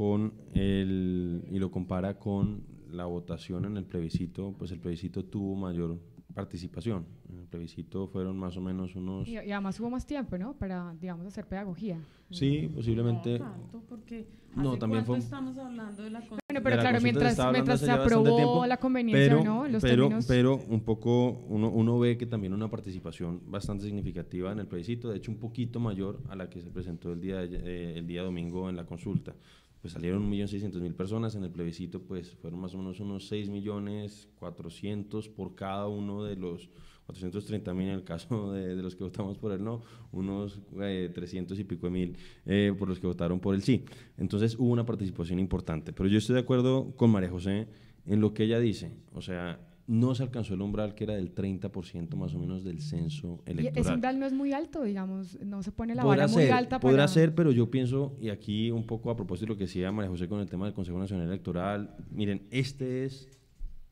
y lo compara con la votación en el plebiscito, pues el plebiscito tuvo mayor participación. En el plebiscito fueron más o menos unos...
Y además hubo más tiempo, ¿no? Para, digamos, hacer pedagogía.
Sí, posiblemente...
No tanto, porque
no, también fue...
estamos hablando de la...
Bueno, pero claro, mientras se aprobó la conveniencia, ¿no? Los términos...
Pero un poco, uno ve que también una participación bastante significativa en el plebiscito, de hecho un poquito mayor a la que se presentó el día domingo en la consulta. Pues salieron 1.600.000 personas, en el plebiscito pues fueron más o menos unos 6.400.000 por cada uno de los 430.000 en el caso de los que votamos por el no, unos 300 y pico de mil por los que votaron por el sí. Entonces hubo una participación importante, pero yo estoy de acuerdo con María José en lo que ella dice, o sea, no se alcanzó el umbral que era del 30% más o menos del censo electoral.
Y ese umbral no es muy alto, digamos, no se pone la vara muy alta.
Podrá ser, pero yo pienso, y aquí un poco a propósito de lo que decía María José con el tema del Consejo Nacional Electoral, miren, este es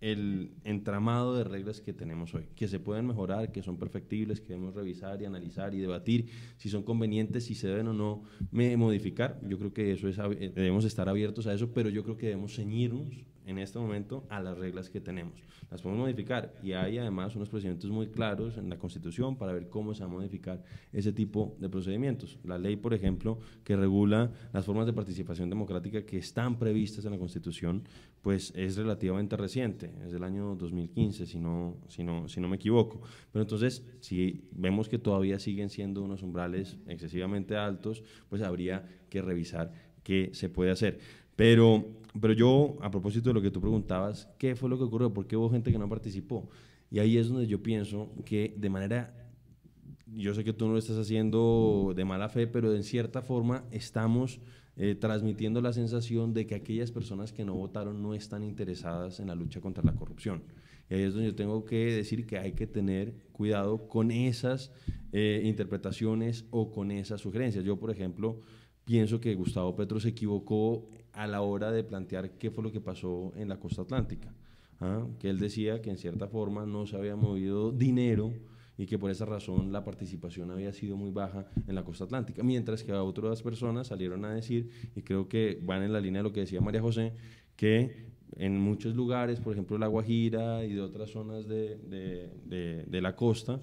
el entramado de reglas que tenemos hoy, que se pueden mejorar, que son perfectibles, que debemos revisar y analizar y debatir si son convenientes, si se deben o no modificar. Yo creo que eso debemos estar abiertos a eso, pero yo creo que debemos ceñirnos en este momento a las reglas que tenemos. Las podemos modificar y hay además unos procedimientos muy claros en la Constitución para ver cómo se va a modificar ese tipo de procedimientos. La ley, por ejemplo, que regula las formas de participación democrática que están previstas en la Constitución, pues es relativamente reciente, es del año 2015, si no me equivoco. Pero entonces, si vemos que todavía siguen siendo unos umbrales excesivamente altos, pues habría que revisar qué se puede hacer. Pero yo, a propósito de lo que tú preguntabas, ¿qué fue lo que ocurrió? ¿Por qué hubo gente que no participó? Y ahí es donde yo pienso que de manera, yo sé que tú no lo estás haciendo de mala fe, pero en cierta forma estamos transmitiendo la sensación de que aquellas personas que no votaron no están interesadas en la lucha contra la corrupción. Y ahí es donde yo tengo que decir que hay que tener cuidado con esas interpretaciones o con esas sugerencias. Yo, por ejemplo, pienso que Gustavo Petro se equivocó a la hora de plantear qué fue lo que pasó en la costa atlántica, que él decía que en cierta forma no se había movido dinero y que por esa razón la participación había sido muy baja en la costa atlántica, mientras que otras personas salieron a decir, y creo que van en la línea de lo que decía María José, que en muchos lugares, por ejemplo La Guajira y de otras zonas de la costa,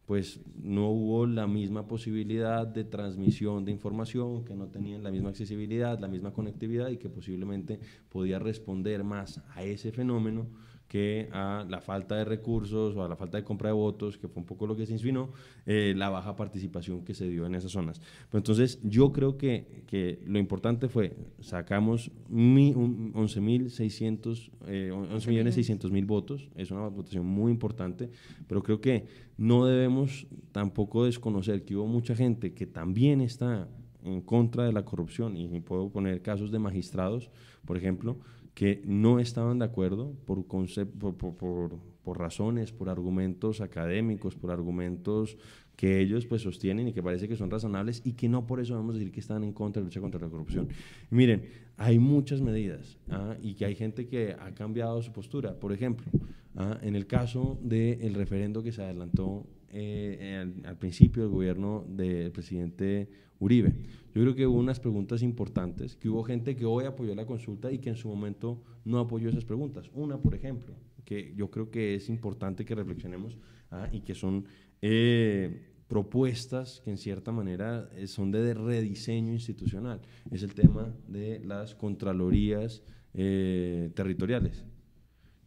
pues no hubo la misma posibilidad de transmisión de información, que no tenían la misma accesibilidad, la misma conectividad y que posiblemente podía responder más a ese fenómeno que a la falta de recursos o a la falta de compra de votos, que fue un poco lo que se insinuó, la baja participación que se dio en esas zonas. Pero entonces yo creo que lo importante fue, sacamos 11.600.000 votos, es una votación muy importante, pero creo que no debemos tampoco desconocer que hubo mucha gente que también está en contra de la corrupción, y puedo poner casos de magistrados, por ejemplo, que no estaban de acuerdo por razones, por argumentos académicos, por argumentos que ellos pues sostienen y que parece que son razonables y que no por eso vamos a decir que están en contra de la lucha contra la corrupción. Y miren, hay muchas medidas y que hay gente que ha cambiado su postura. Por ejemplo, en el caso del referendo que se adelantó al principio del gobierno del presidente Uribe. Yo creo que hubo unas preguntas importantes, que hubo gente que hoy apoyó la consulta y que en su momento no apoyó esas preguntas. Una, por ejemplo, que yo creo que es importante que reflexionemos y que son propuestas que en cierta manera son de rediseño institucional. Es el tema de las contralorías territoriales,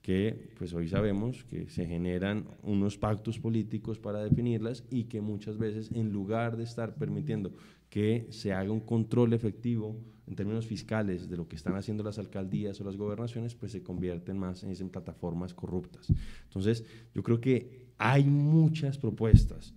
que pues hoy sabemos que se generan unos pactos políticos para definirlas y que muchas veces, en lugar de estar permitiendo que se haga un control efectivo en términos fiscales de lo que están haciendo las alcaldías o las gobernaciones, pues se convierten más en plataformas corruptas. Entonces, yo creo que hay muchas propuestas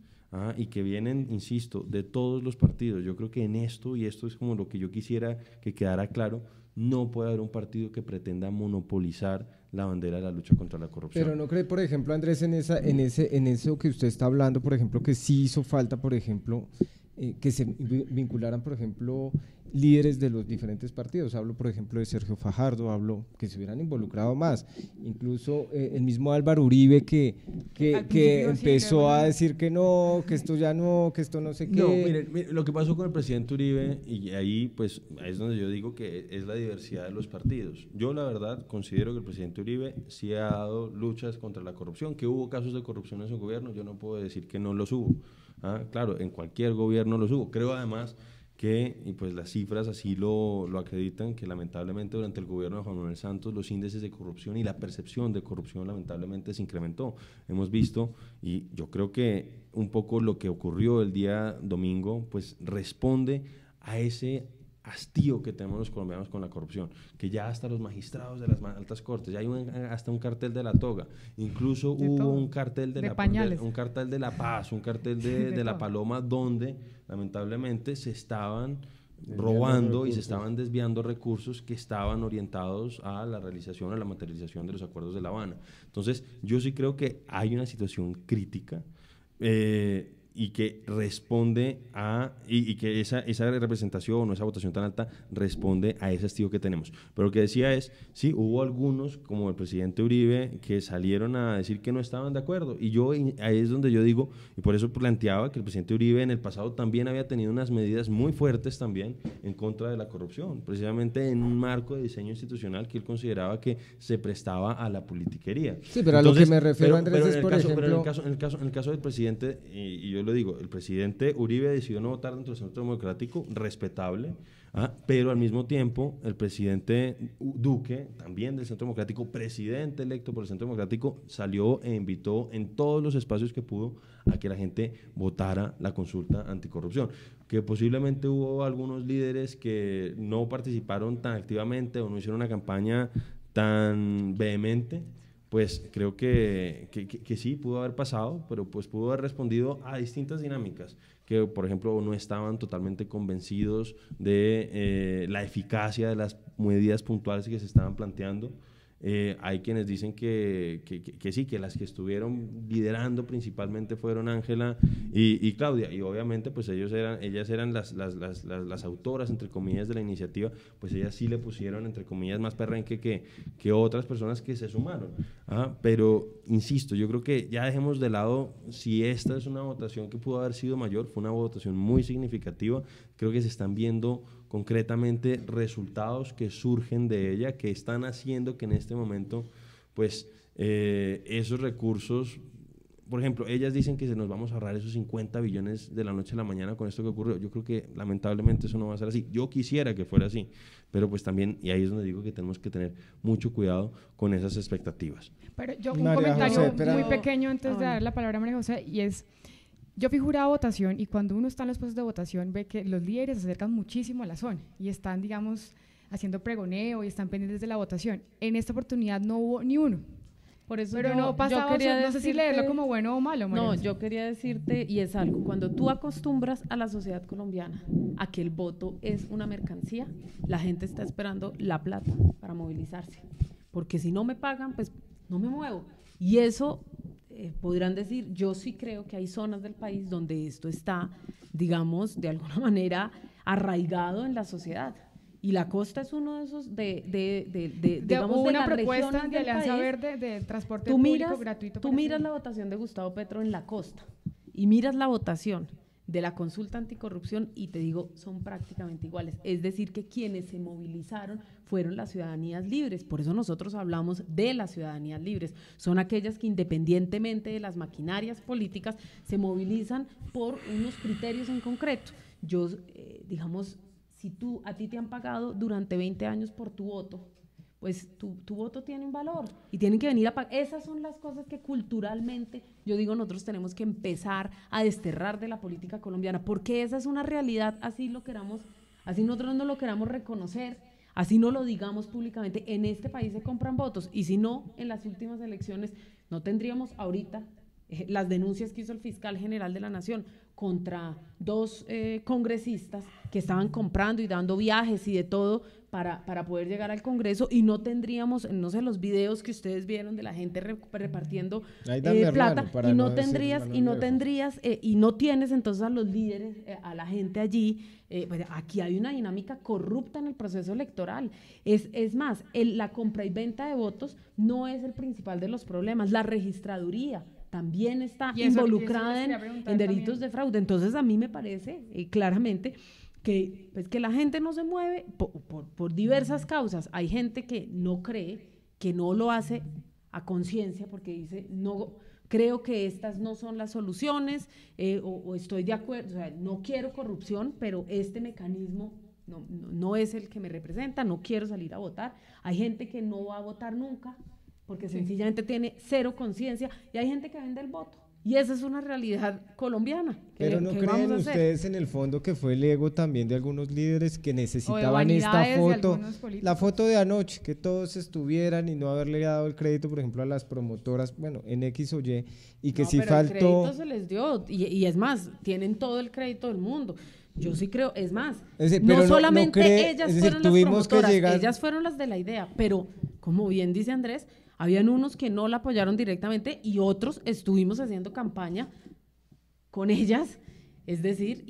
y que vienen, insisto, de todos los partidos. Yo creo que en esto, y esto es como lo que yo quisiera que quedara claro, no puede haber un partido que pretenda monopolizar la bandera de la lucha contra la corrupción.
Pero ¿no cree, por ejemplo, Andrés, en eso que usted está hablando, por ejemplo, que sí hizo falta, por ejemplo, que se vincularan, por ejemplo, líderes de los diferentes partidos? Hablo, por ejemplo, de Sergio Fajardo, hablo que se hubieran involucrado más, incluso el mismo Álvaro Uribe que empezó a decir que no, que esto ya no, que esto no sé qué.
No, mire, lo que pasó con el presidente Uribe, y ahí pues ahí es donde yo digo que es la diversidad de los partidos. Yo la verdad considero que el presidente Uribe sí ha dado luchas contra la corrupción, que hubo casos de corrupción en su gobierno, yo no puedo decir que no los hubo. Claro, en cualquier gobierno los hubo. Creo además que, y pues las cifras así lo acreditan, que lamentablemente durante el gobierno de Juan Manuel Santos los índices de corrupción y la percepción de corrupción lamentablemente se incrementó. Hemos visto, y yo creo que un poco lo que ocurrió el día domingo, pues responde a ese hastío que tenemos los colombianos con la corrupción, que ya hasta los magistrados de las altas cortes, ya hay hasta un cartel de la toga, incluso hubo un cartel un cartel de la paz, un cartel de la paloma, donde lamentablemente se estaban robando y se estaban desviando recursos que estaban orientados a la realización, a la materialización de los acuerdos de La Habana. Entonces, yo sí creo que hay una situación crítica y que responde y que esa representación o esa votación tan alta responde a ese hastío que tenemos. Pero lo que decía es, sí, hubo algunos, como el presidente Uribe, que salieron a decir que no estaban de acuerdo, y ahí es donde yo digo, y por eso planteaba que el presidente Uribe en el pasado también había tenido unas medidas muy fuertes también en contra de la corrupción, precisamente en un marco de diseño institucional que él consideraba que se prestaba a la politiquería.
Sí, pero entonces, a lo que me refiero, Andrés, es por ejemplo...
Pero en el caso del presidente, y yo lo digo, el presidente Uribe decidió no votar dentro del Centro Democrático, respetable, pero al mismo tiempo el presidente Duque, también del Centro Democrático, presidente electo por el Centro Democrático, salió e invitó en todos los espacios que pudo a que la gente votara la consulta anticorrupción. Que posiblemente hubo algunos líderes que no participaron tan activamente o no hicieron una campaña tan vehemente, pues creo que sí pudo haber pasado, pero pues pudo haber respondido a distintas dinámicas, que por ejemplo no estaban totalmente convencidos de la eficacia de las medidas puntuales que se estaban planteando. Hay quienes dicen que sí, que las que estuvieron liderando principalmente fueron Ángela y Claudia, y obviamente pues ellas eran las autoras, entre comillas, de la iniciativa, pues ellas sí le pusieron, entre comillas, más perrenque que otras personas que se sumaron. Pero, insisto, yo creo que ya dejemos de lado si esta es una votación que pudo haber sido mayor, fue una votación muy significativa, creo que se están viendo concretamente resultados que surgen de ella, que están haciendo que en este momento, pues, esos recursos, por ejemplo, ellas dicen que se nos vamos a ahorrar esos 50 billones de la noche a la mañana con esto que ocurrió. Yo creo que lamentablemente eso no va a ser así. Yo quisiera que fuera así, pero pues también, y ahí es donde digo que tenemos que tener mucho cuidado con esas expectativas.
Pero yo, un comentario muy pequeño antes de dar la palabra a María José, y es... Yo fui jurado de votación, y cuando uno está en los puestos de votación ve que los líderes se acercan muchísimo a la zona y están, digamos, haciendo pregoneo y están pendientes de la votación. En esta oportunidad no hubo ni uno.
Por eso
pero no pasaba, no sé si leerlo como bueno o malo.
No, yo quería decirte, y es algo, cuando tú acostumbras a la sociedad colombiana a que el voto es una mercancía, la gente está esperando la plata para movilizarse, porque si no me pagan, pues no me muevo. Y eso... podrán decir, yo sí creo que hay zonas del país donde esto está, digamos, de alguna manera arraigado en la sociedad. Y la costa es uno de esos, digamos,
una
de las
propuesta de Alianza Verde de transporte público gratuito.
Tú miras la votación de Gustavo Petro en la costa y miras la votación de la consulta anticorrupción y te digo, son prácticamente iguales. Es decir, que quienes se movilizaron fueron las ciudadanías libres. Por eso nosotros hablamos de las ciudadanías libres. Son aquellas que independientemente de las maquinarias políticas se movilizan por unos criterios en concreto. Yo, digamos, si a ti te han pagado durante 20 años por tu voto, pues tu voto tiene un valor y tienen que venir a pagar. Esas son las cosas que culturalmente, yo digo, nosotros tenemos que empezar a desterrar de la política colombiana, porque esa es una realidad, así lo queramos, así nosotros no lo queramos reconocer, así no lo digamos públicamente. En este país se compran votos, y si no, en las últimas elecciones no tendríamos ahorita las denuncias que hizo el fiscal general de la Nación contra 2 congresistas que estaban comprando y dando viajes y de todo para poder llegar al Congreso, y no tendríamos, no sé, los videos que ustedes vieron de la gente repartiendo plata, y no tienes entonces a los líderes, a la gente allí. Pues aquí hay una dinámica corrupta en el proceso electoral. Es más, la compra y venta de votos no es el principal de los problemas. La registraduría también está involucrada en delitos de fraude. Entonces a mí me parece claramente que, pues, que la gente no se mueve por diversas causas. Hay gente que no cree, que no lo hace a conciencia, porque dice, no, creo que estas no son las soluciones, o estoy de acuerdo, o sea, no quiero corrupción, pero este mecanismo no es el que me representa, no quiero salir a votar. Hay gente que no va a votar nunca, porque sencillamente tiene cero conciencia, y hay gente que vende el voto. Y esa es una realidad colombiana.
Pero ¿no creen ustedes en el fondo que fue el ego también de algunos líderes que necesitaban esta foto, la foto de anoche, que todos estuvieran y no haberle dado el crédito, por ejemplo, a las promotoras, bueno, en X o Y, y que si faltó...
el crédito se les dio, y es más, tienen todo el crédito del mundo. Yo sí creo, es más, no solamente ellas fueron las promotoras, ellas fueron las de la idea, pero como bien dice Andrés, habían unos que no la apoyaron directamente y otros estuvimos haciendo campaña con ellas, es decir,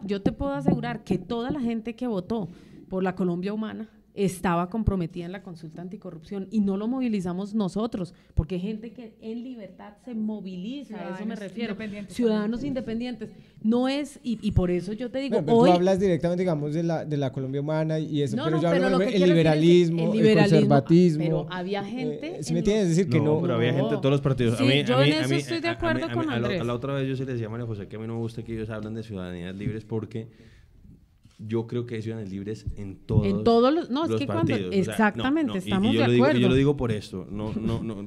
yo te puedo asegurar que toda la gente que votó por la Colombia Humana estaba comprometida en la consulta anticorrupción, y no lo movilizamos nosotros, porque hay gente que en libertad se moviliza, a eso me refiero, ciudadanos independientes, no es, y por eso yo te digo,
pero hoy... Tú hablas directamente, digamos, de la Colombia Humana y eso, pero yo hablo del liberalismo, el conservatismo,
pero había gente...
¿Sí me entiendes? Es decir, que no...
pero había gente de todos los partidos.
Sí, yo en eso estoy de acuerdo con Andrés.
A la otra vez yo sí les decía a María José que a mí no me gusta que ellos hablen de ciudadanías libres, porque... yo creo que hay ciudadanías libres en todos los
no, es que
partidos.
Cuando, exactamente, estamos de acuerdo.
Y yo lo digo por esto,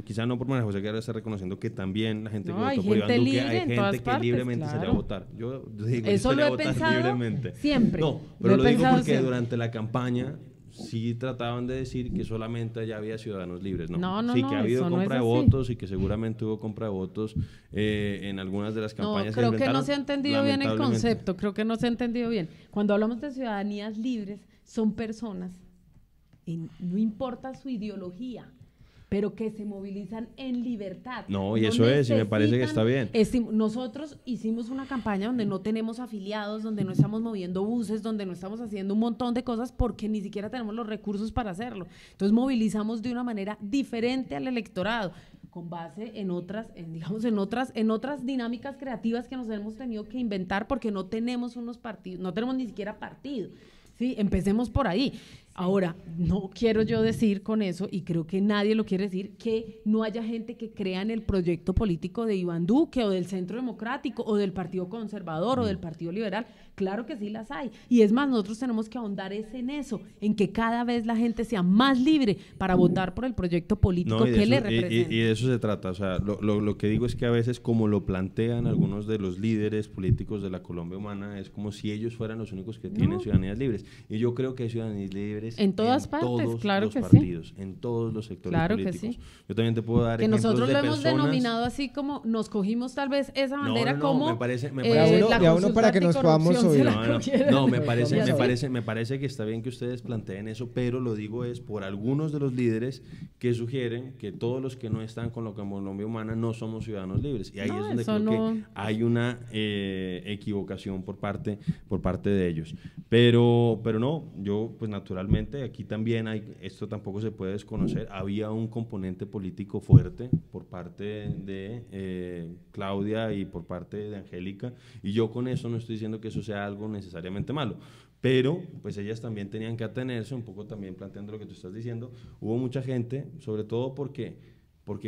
quizá no por María José, que ahora está reconociendo que también la gente que votó por Iván Duque, hay gente que libremente salió a votar. Yo digo,
eso
yo
lo he
votar
pensado
libremente.
Siempre.
No, pero lo digo porque durante la campaña sí trataban de decir que solamente allá había ciudadanos libres, ¿no? Sí, que ha habido compra de votos, y que seguramente hubo compra de votos en algunas de las campañas.
No, creo que no se ha entendido bien el concepto, creo que no se ha entendido bien. Cuando hablamos de ciudadanías libres, son personas, y no importa su ideología, pero que se movilizan en libertad.
No, y eso es, y me parece que está bien.
Nosotros hicimos una campaña donde no tenemos afiliados, donde no estamos moviendo buses, donde no estamos haciendo un montón de cosas, porque ni siquiera tenemos los recursos para hacerlo. Entonces movilizamos de una manera diferente al electorado, con base en otras dinámicas creativas que nos hemos tenido que inventar, porque no tenemos unos partidos, no tenemos ni siquiera partido. Sí, empecemos por ahí. Ahora, no quiero yo decir con eso, y creo que nadie lo quiere decir, que no haya gente que crea en el proyecto político de Iván Duque, o del Centro Democrático, o del Partido Conservador, o del Partido Liberal. Claro que sí las hay. Y es más, nosotros tenemos que ahondar en eso, en que cada vez la gente sea más libre para votar por el proyecto político que le representa.
Y de eso se trata. O sea, lo que digo es que a veces, como lo plantean algunos de los líderes políticos de la Colombia Humana, es como si ellos fueran los únicos que tienen ciudadanías libres. Y yo creo que hay ciudadanías libres
en todas partes,
todos
claro
los
que
partidos,
sí.
En todos los sectores
claro
políticos.
Que sí.
Yo también te puedo dar
que
ejemplos
nosotros
de
lo hemos
personas...
denominado así, como nos cogimos tal vez esa bandera como...
me parece
de uno para que nos podamos oír.
Me parece que está bien que ustedes planteen eso, pero lo digo es por algunos de los líderes que sugieren que todos los que no están con la Colombia Humana no somos ciudadanos libres, y ahí es donde creo que hay una equivocación por parte de ellos, pero no, yo pues naturalmente lamentablemente aquí también hay, esto tampoco se puede desconocer, había un componente político fuerte por parte de Claudia y por parte de Angélica, y yo con eso no estoy diciendo que eso sea algo necesariamente malo, pero pues ellas también tenían que atenerse, un poco también planteando lo que tú estás diciendo. Hubo mucha gente, sobre todo porque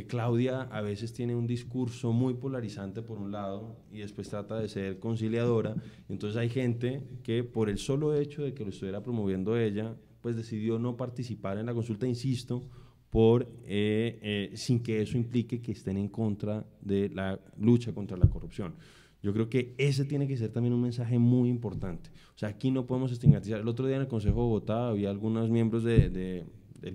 Claudia a veces tiene un discurso muy polarizante por un lado y después trata de ser conciliadora, entonces hay gente que por el solo hecho de que lo estuviera promoviendo ella, pues decidió no participar en la consulta, insisto, sin que eso implique que estén en contra de la lucha contra la corrupción. Yo creo que ese tiene que ser también un mensaje muy importante. O sea, aquí no podemos estigmatizar. El otro día en el Consejo de Bogotá había algunos miembros del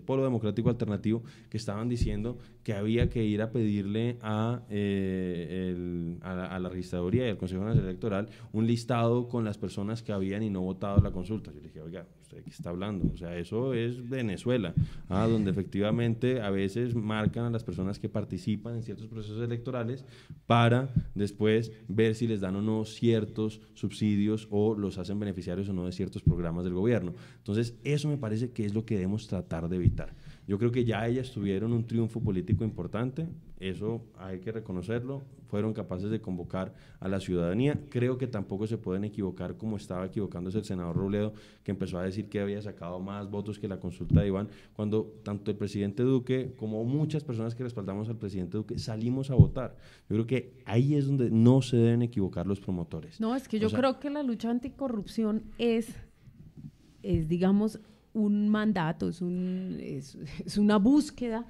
Polo Democrático Alternativo que estaban diciendo que había que ir a pedirle a la registraduría y al Consejo Nacional Electoral un listado con las personas que habían y no votado la consulta. Yo le dije, oiga, ¿usted de qué está hablando? O sea, eso es Venezuela, donde efectivamente a veces marcan a las personas que participan en ciertos procesos electorales para después ver si les dan o no ciertos subsidios o los hacen beneficiarios o no de ciertos programas del gobierno. Entonces, eso me parece que es lo que debemos tratar de evitar. Yo creo que ya ellas tuvieron un triunfo político importante, eso hay que reconocerlo, fueron capaces de convocar a la ciudadanía. Creo que tampoco se pueden equivocar como estaba equivocándose el senador Robledo, que empezó a decir que había sacado más votos que la consulta de Iván, cuando tanto el presidente Duque como muchas personas que respaldamos al presidente Duque salimos a votar. Yo creo que ahí es donde no se deben equivocar los promotores.
No, es que yo creo que la lucha anticorrupción es digamos, un mandato, es una búsqueda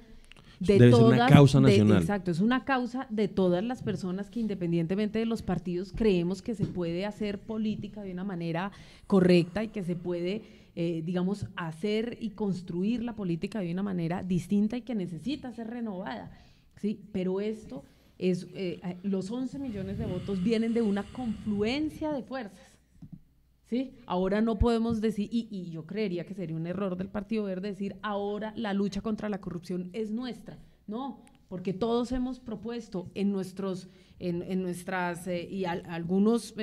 de
debe
todas,
ser una causa nacional.
Exacto, es una causa de todas las personas que independientemente de los partidos creemos que se puede hacer política de una manera correcta y que se puede, digamos, hacer y construir la política de una manera distinta y que necesita ser renovada, ¿sí? Pero esto es, los 11 millones de votos vienen de una confluencia de fuerzas. ¿Sí? Ahora no podemos decir, y yo creería que sería un error del Partido Verde decir ahora la lucha contra la corrupción es nuestra. No, porque todos hemos propuesto en nuestras, algunos,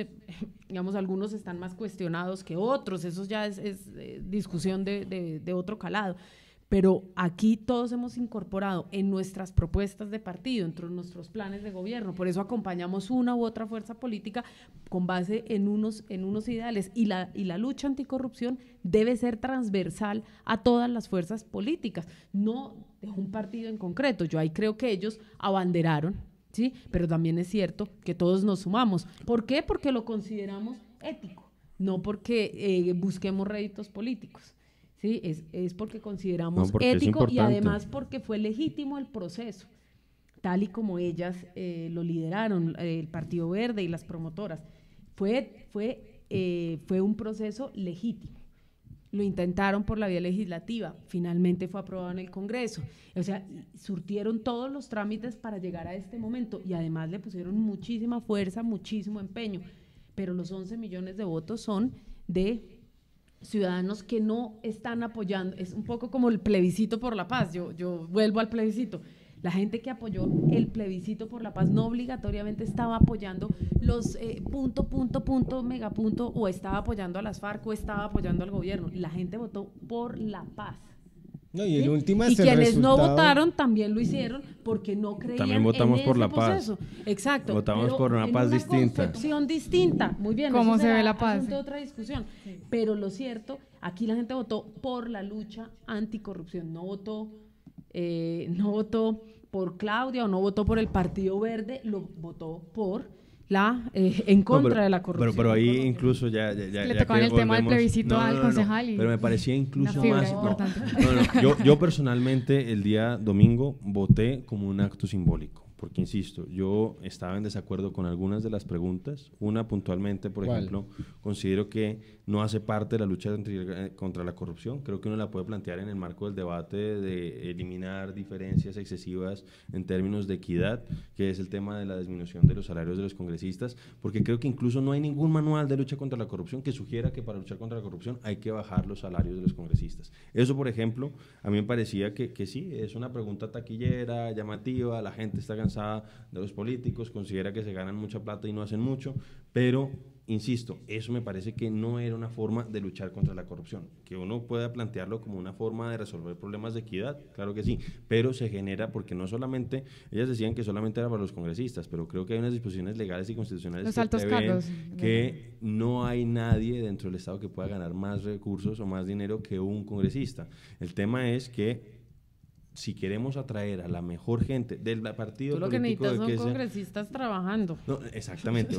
digamos, algunos están más cuestionados que otros, eso ya es discusión de otro calado. Pero aquí todos hemos incorporado en nuestras propuestas de partido, entre nuestros planes de gobierno, por eso acompañamos una u otra fuerza política con base en unos ideales, y la lucha anticorrupción debe ser transversal a todas las fuerzas políticas, no de un partido en concreto. Yo ahí creo que ellos abanderaron, ¿sí? Pero también es cierto que todos nos sumamos. ¿Por qué? Porque lo consideramos ético, no porque busquemos réditos políticos. Sí, es porque consideramos ético y además porque fue legítimo el proceso, tal y como ellas lo lideraron, el Partido Verde y las promotoras. Fue un proceso legítimo. Lo intentaron por la vía legislativa, finalmente fue aprobado en el Congreso. O sea, surtieron todos los trámites para llegar a este momento y además le pusieron muchísima fuerza, muchísimo empeño. Pero los 11 millones de votos son de ciudadanos que no están apoyando. Es un poco como el plebiscito por la paz. Yo vuelvo al plebiscito. La gente que apoyó el plebiscito por la paz no obligatoriamente estaba apoyando los megapunto, o estaba apoyando a las FARC o estaba apoyando al gobierno. La gente votó por la paz.
No, y,
¿sí? Y quienes no votaron también lo hicieron porque no creían
también votamos
en
por
ese
la paz.
proceso. Exacto.
Votamos por una paz distinta.
Concepción distinta. Muy bien.
¿Cómo se ve la paz?
Es otra discusión. Sí. Pero lo cierto, aquí la gente votó por la lucha anticorrupción. No votó por Claudia o no votó por el Partido Verde, lo votó por en contra de la corrupción.
Pero ahí incluso ya
le tocaban el tema del plebiscito al concejal.
Pero me parecía incluso más
importante.
Yo personalmente el día domingo voté como un acto simbólico, porque insisto, yo estaba en desacuerdo con algunas de las preguntas. Una puntualmente, por ejemplo, considero que no hace parte de la lucha contra la corrupción. Creo que uno la puede plantear en el marco del debate de eliminar diferencias excesivas en términos de equidad, que es el tema de la disminución de los salarios de los congresistas, porque creo que incluso no hay ningún manual de lucha contra la corrupción que sugiera que para luchar contra la corrupción hay que bajar los salarios de los congresistas. Eso, por ejemplo, a mí me parecía que sí, es una pregunta taquillera, llamativa, la gente está cansada de los políticos, considera que se ganan mucha plata y no hacen mucho, pero insisto, eso me parece que no era una forma de luchar contra la corrupción, que uno pueda plantearlo como una forma de resolver problemas de equidad, claro que sí, pero se genera porque no solamente, ellas decían que solamente era para los congresistas, pero creo que hay unas disposiciones legales y constitucionales
Los
que
altos
prevén
cargos.
que no hay nadie dentro del Estado que pueda ganar más recursos o más dinero que un congresista. El tema es que si queremos atraer a la mejor gente del partido
Tú lo que
político
necesitas
de
son
que sea,
congresistas trabajando.
no, exactamente,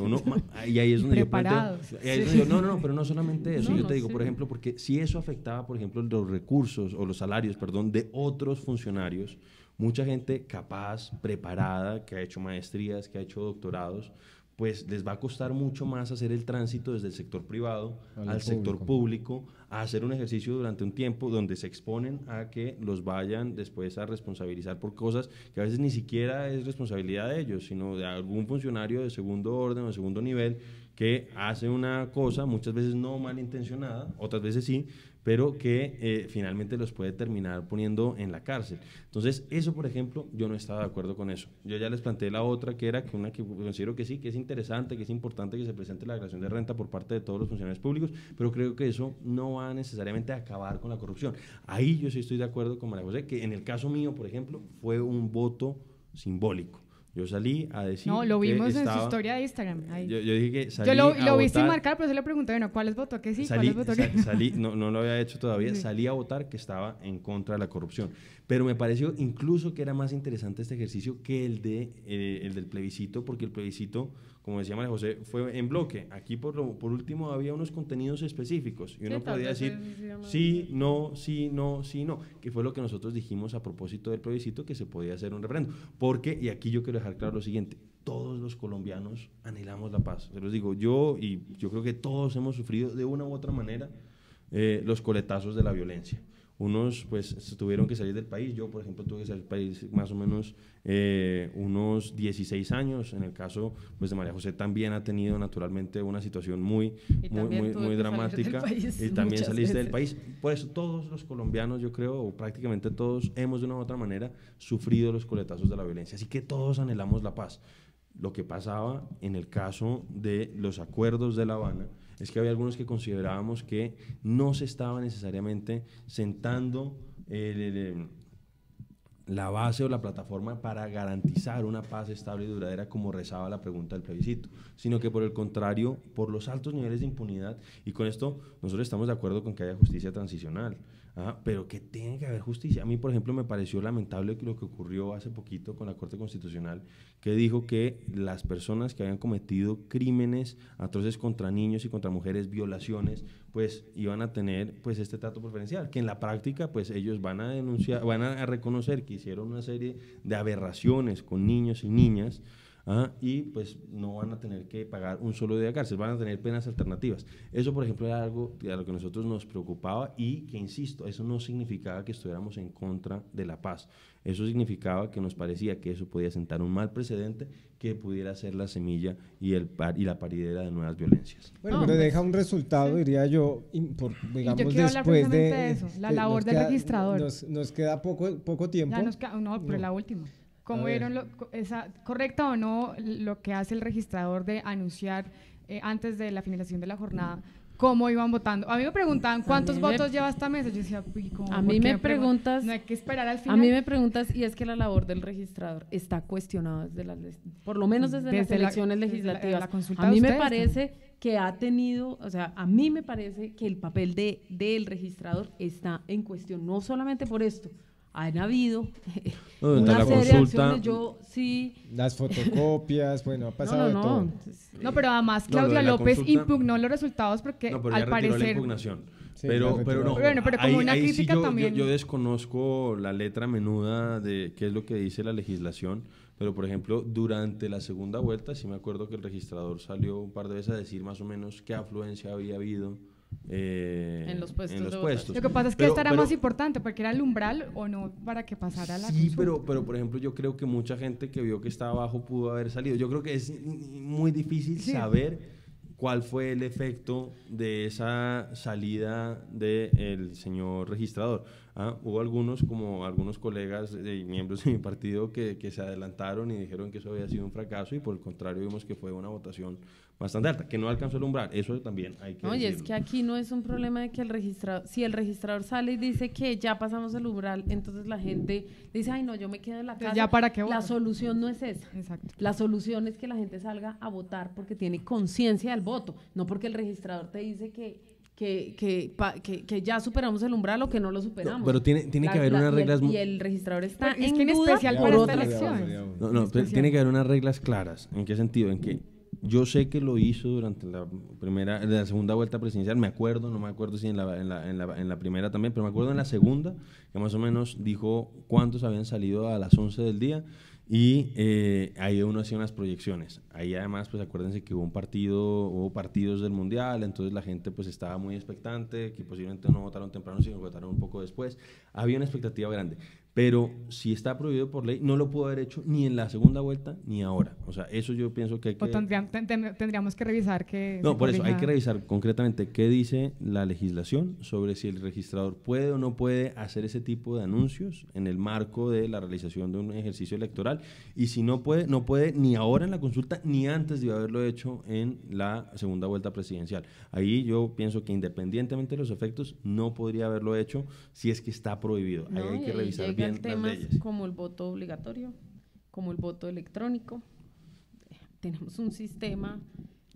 y ahí es donde yo planteo,
Preparados.
y ahí es donde no, pero no solamente eso,
No,
yo
no
te digo,
sé.
por ejemplo, porque si eso afectaba, por ejemplo, los recursos o los salarios, perdón, de otros funcionarios, mucha gente capaz, preparada, que ha hecho maestrías, que ha hecho doctorados, pues les va a costar mucho más hacer el tránsito desde el sector privado al sector público, a hacer un ejercicio durante un tiempo donde se exponen a que los vayan después a responsabilizar por cosas que a veces ni siquiera es responsabilidad de ellos, sino de algún funcionario de segundo orden o de segundo nivel que hace una cosa, muchas veces no malintencionada, otras veces sí, pero que finalmente los puede terminar poniendo en la cárcel. Entonces, eso, por ejemplo, yo no estaba de acuerdo con eso. Yo ya les planteé la otra, que era que una que considero que sí, que es interesante, que es importante que se presente la declaración de renta por parte de todos los funcionarios públicos, pero creo que eso no va necesariamente a acabar con la corrupción. Ahí yo sí estoy de acuerdo con María José, que en el caso mío, por ejemplo, fue un voto simbólico. Yo salí a decir
No, lo vimos
que
en su historia de Instagram. Ahí.
Yo dije que salí
Yo
a
lo vi sin
votar.
marcar, pero se le pregunté, bueno, ¿cuáles votó que sí?
Salí,
¿Cuáles votó que
salí, no lo había hecho todavía,
Sí.
salí a votar que estaba en contra de la corrupción. Pero me pareció incluso que era más interesante este ejercicio que el del plebiscito, porque el plebiscito, como decía María José, fue en bloque. Aquí por último había unos contenidos específicos y uno podía decir sí, no, sí, no, sí, no, que fue lo que nosotros dijimos a propósito del plebiscito, que se podía hacer un referéndum. Porque, y aquí yo quiero dejar claro lo siguiente, todos los colombianos anhelamos la paz. Se los digo, yo creo que todos hemos sufrido de una u otra manera los coletazos de la violencia. Unos pues tuvieron que salir del país, yo por ejemplo tuve que salir del país más o menos unos 16 años, en el caso pues de María José también ha tenido naturalmente una situación muy dramática y también saliste del país. Por eso todos los colombianos, yo creo, o prácticamente todos, hemos de una u otra manera sufrido los coletazos de la violencia, así que todos anhelamos la paz. Lo que pasaba en el caso de los acuerdos de La Habana es que había algunos que considerábamos que no se estaba necesariamente sentando la base o la plataforma para garantizar una paz estable y duradera como rezaba la pregunta del plebiscito, sino que por el contrario, por los altos niveles de impunidad, y con esto nosotros estamos de acuerdo con que haya justicia transicional, pero que tiene que haber justicia. A mí, por ejemplo, me pareció lamentable lo que ocurrió hace poquito con la Corte Constitucional, que dijo que las personas que habían cometido crímenes atroces contra niños y contra mujeres, violaciones, pues iban a tener pues este trato preferencial, que en la práctica pues ellos van a denunciar, van a reconocer que hicieron una serie de aberraciones con niños y niñas, y pues no van a tener que pagar un solo día de cárcel, van a tener penas alternativas. Eso, por ejemplo, era algo a lo que nosotros nos preocupaba y que, insisto, eso no significaba que estuviéramos en contra de la paz. Eso significaba que nos parecía que eso podía sentar un mal precedente que pudiera ser la semilla y la paridera de nuevas violencias.
Bueno, pero deja un resultado, diría yo, digamos,
yo quiero hablar
después
precisamente de eso, la labor del registrador.
Nos queda poco tiempo.
Ya nos queda, pero la última. ¿Cómo vieron correcta o no lo que hace el registrador de anunciar antes de la finalización de la jornada cómo iban votando? A mí me preguntaban cuántos votos lleva esta mesa. Yo decía,
a mí me preguntas,
no hay que esperar al final.
A mí me preguntas, y es que la labor del registrador está cuestionada por lo menos desde las elecciones legislativas. A mí me parece que ha tenido, o sea, a mí me parece que el papel del registrador está en cuestión, no solamente por esto. Han habido una serie de acciones, yo sí...
Las fotocopias, bueno, ha pasado de todo.
No, pero además Claudia López impugnó los resultados porque al parecer...
la impugnación.
Sí,
pero no.
Bueno, pero como una crítica
sí
también...
Yo desconozco la letra menuda de qué es lo que dice la legislación, pero por ejemplo, durante la segunda vuelta, sí me acuerdo que el registrador salió un par de veces a decir más o menos qué afluencia había habido
en los puestos.
Lo que pasa es que esta era más importante porque era el umbral o no para que pasara la consulta.
pero por ejemplo yo creo que mucha gente que vio que estaba abajo pudo haber salido. Yo creo que es muy difícil saber cuál fue el efecto de esa salida del señor registrador. Hubo algunos colegas y miembros de mi partido que se adelantaron y dijeron que eso había sido un fracaso, y por el contrario vimos que fue una votación bastante alta, que no alcanzó el umbral. Eso también hay que
Oye,
decirlo.
es que aquí no es un problema de que si el registrador sale y dice que ya pasamos el umbral, entonces la gente dice, ay no, yo me quedo en la casa.
¿Ya para qué voto?
La solución no es esa.
Exacto.
La solución es que la gente salga a votar porque tiene conciencia del voto, no porque el registrador te dice que ya superamos el umbral o que no lo superamos.
No, pero tiene que haber unas reglas.
Y el registrador está
Es que
en
en
duda
especial
por
para
otra
esta
elección.
elección.
No, pero tiene que haber unas reglas claras. ¿En qué sentido? En que yo sé que lo hizo durante la segunda vuelta presidencial, no me acuerdo si en la primera también, pero me acuerdo en la segunda, que más o menos dijo cuántos habían salido a las 11 del día, y ahí uno hacía unas proyecciones. Ahí además, pues acuérdense que hubo partidos del Mundial, entonces la gente pues estaba muy expectante, que posiblemente no votaron temprano, sino que votaron un poco después. Había una expectativa grande. Pero si está prohibido por ley, no lo pudo haber hecho ni en la segunda vuelta ni ahora. O sea, eso yo pienso que hay que...
O tendríamos que revisar que...
No, por eso hay que revisar concretamente qué dice la legislación sobre si el registrador puede o no puede hacer ese tipo de anuncios en el marco de la realización de un ejercicio electoral, y si no puede ni ahora en la consulta ni antes de haberlo hecho en la segunda vuelta presidencial. Ahí yo pienso que independientemente de los efectos no podría haberlo hecho si es que está prohibido. Ahí hay que revisar bien las
temas
leyes.
como el voto obligatorio, como el voto electrónico. Tenemos un sistema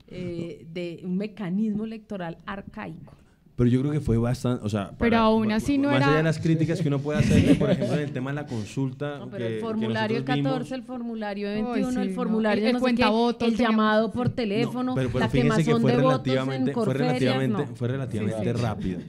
de un mecanismo electoral arcaico.
Pero yo creo que fue bastante, o sea,
pero aún así no
más
era...
allá de las críticas que uno puede hacerle, por ejemplo, en el tema de la consulta.
No, pero el formulario 14, el formulario 21,
sí,
el formulario
el
no sé qué, el llamado por teléfono,
pero
la
fíjese que
quemazón
fue
de votos
relativamente,
en Corferias,
fue relativamente rápido.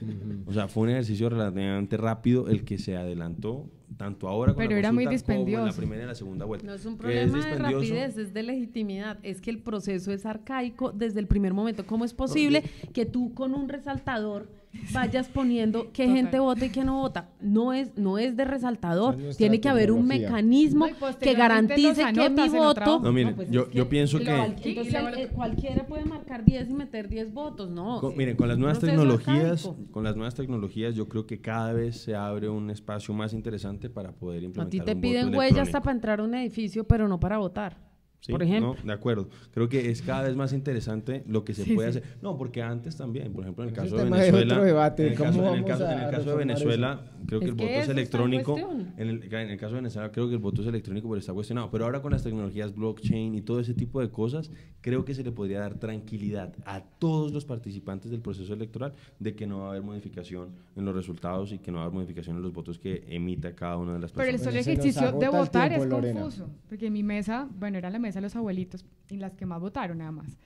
O sea, fue un ejercicio relativamente rápido el que se adelantó, tanto ahora con
pero
la
era muy
consulta como en la
dispendioso.
primera y la segunda vuelta.
No es un problema de rapidez, es de legitimidad. Es que el proceso es arcaico desde el primer momento. ¿Cómo es posible que tú con un resaltador vayas poniendo qué gente vota y qué no vota? No es de resaltador. Tiene que haber un mecanismo que garantice que mi voto...
No, miren,
pues
yo pienso que...
Entonces cualquiera puede marcar 10 y meter 10 votos, ¿no?
Miren, con las nuevas tecnologías, yo creo que cada vez se abre un espacio más interesante para poder implementar.
A ti te
un
piden
voto
huella
electrónico.
hasta para entrar a un edificio, pero no para votar.
Sí,
por ejemplo.
No, de acuerdo. Creo que es cada vez más interesante lo que se puede hacer. No, porque antes también, por ejemplo, en el caso de Venezuela, en el caso de Venezuela, creo que el voto es electrónico. En el caso de Venezuela, creo que el voto es electrónico, pero está cuestionado. Pero ahora con las tecnologías blockchain y todo ese tipo de cosas, creo que se le podría dar tranquilidad a todos los participantes del proceso electoral de que no va a haber modificación en los resultados y que no va a haber modificación en los votos que emita cada una de las personas.
Pero el solo ejercicio de votar es confuso, porque en mi mesa, bueno, era la mesa de los abuelitos y las que más votaron nada más.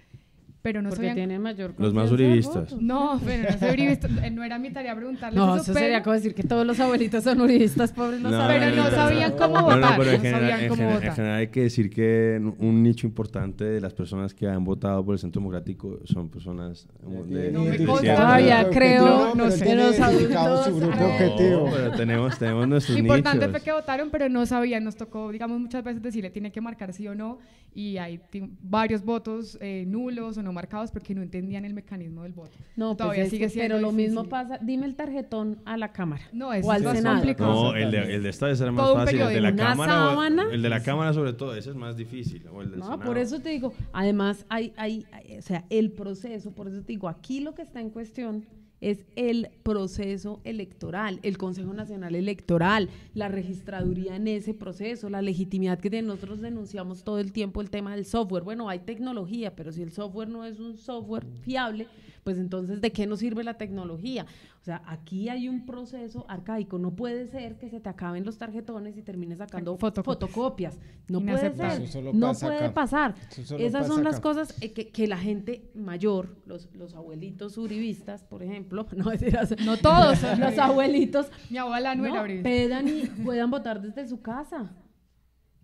Pero no
porque tienen mayor
los más uribistas.
No, pero no soy uribista, no era mi tarea preguntarles
no,
eso,
sería como decir que todos los abuelitos son uribistas, pobres no saben.
Pero no sabían cómo votar.
Pero en general hay que decir que un nicho importante de las personas que han votado por el Centro Democrático son personas de
todavía creo, no sé, los adultos.
Su grupo objetivo.
Pero tenemos nuestros
importante
nichos.
fue que votaron, pero no sabían, nos tocó, digamos, muchas veces decirle tiene que marcar sí o no, y hay varios votos nulos o no marcados porque no entendían el mecanismo del voto.
No,
todavía
pues
sigue siendo
pero lo
difícil.
mismo pasa, dime el tarjetón a la Cámara.
No, es
o al
más
Senado.
complicado.
No, el de esta vez era más
Todo un
fácil, el de la
periódico.
Cámara,
¿Una sábana?
el de la Cámara sobre todo, ese es más difícil, o el del
No,
Senado.
por eso te digo, además o sea, el proceso, por eso te digo, aquí lo que está en cuestión es el proceso electoral, el Consejo Nacional Electoral, la registraduría en ese proceso, la legitimidad que tiene. Nosotros denunciamos todo el tiempo el tema del software. Bueno, hay tecnología, pero si el software no es un software fiable, pues entonces ¿de qué nos sirve la tecnología? O sea, aquí hay un proceso arcaico. No puede ser que se te acaben los tarjetones y termines sacando fotocopias. No puede ser, no puede pasar. Esas son las cosas que la gente mayor, los abuelitos uribistas, por ejemplo,
no todos,
los abuelitos,
mi abuela no era uribista,
pedan y puedan votar desde su casa.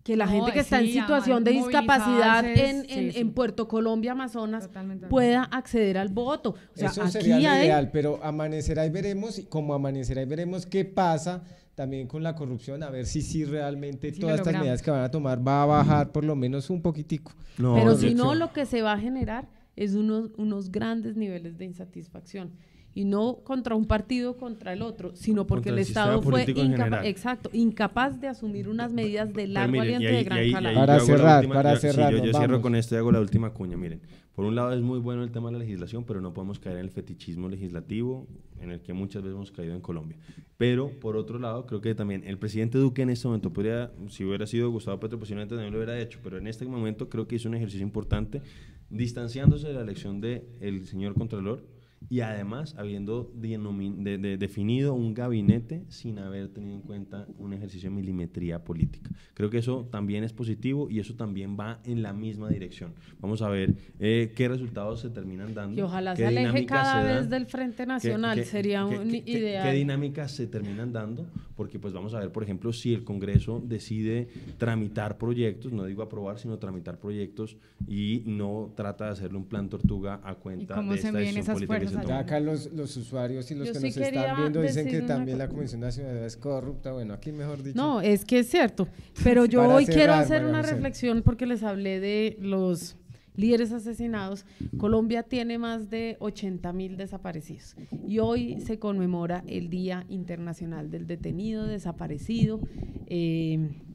Que la gente que está en situación de discapacidad en Puerto Colombia, Amazonas, pueda acceder al voto. O sea,
eso sería lo ideal, pero amanecerá y veremos, y como amanecerá y veremos qué pasa también con la corrupción, a ver si realmente todas estas medidas que van a tomar va a bajar por lo menos un poquitico.
Pero si no, lo que se va a generar es unos grandes niveles de insatisfacción. y no contra un partido contra el otro, sino porque
Contra
el
el sistema
Estado fue
político en general.
incapaz de asumir unas medidas de
Pero
largo
miren,
aliento de gran calado.
Para
yo hago la
cerrar,
última-
para
yo- sí,
cerrar,
yo
nos
cierro
vamos.
con esto y hago la última cuña. Miren, por un lado es muy bueno el tema de la legislación, pero no podemos caer en el fetichismo legislativo en el que muchas veces hemos caído en Colombia. Pero por otro lado, creo que también el presidente Duque en este momento podría, si hubiera sido Gustavo Petro, posiblemente también lo hubiera hecho, pero en este momento creo que hizo un ejercicio importante, distanciándose de la elección del señor Contralor, y además habiendo definido un gabinete sin haber tenido en cuenta un ejercicio de milimetría política. Creo que eso también es positivo y eso también va en la misma dirección. Vamos a ver qué resultados se terminan dando.
Y ojalá
qué
se aleje
dinámicas
cada
se
vez
dan,
del Frente Nacional, sería un ideal.
¿Qué dinámicas se terminan dando? Porque pues vamos a ver, por ejemplo, si el Congreso decide tramitar proyectos, no digo aprobar, sino tramitar proyectos y no trata de hacerle un plan tortuga a cuenta
cómo
de
se
esta
miden
decisión
esas
política que se
fuerzas
toma.
allá?
Acá los usuarios y los
Yo
que
sí
nos
quería
están viendo dicen
decir
que
una
también la
cosa.
Comisión Nacional es corrupta. Bueno, aquí mejor dicho.
No, es que es cierto, pero yo
Para
hoy quiero
cerrar,
hacer
María
una
José.
reflexión porque les hablé de los líderes asesinados. Colombia tiene más de 80.000 desaparecidos y hoy se conmemora el Día Internacional del Detenido Desaparecido,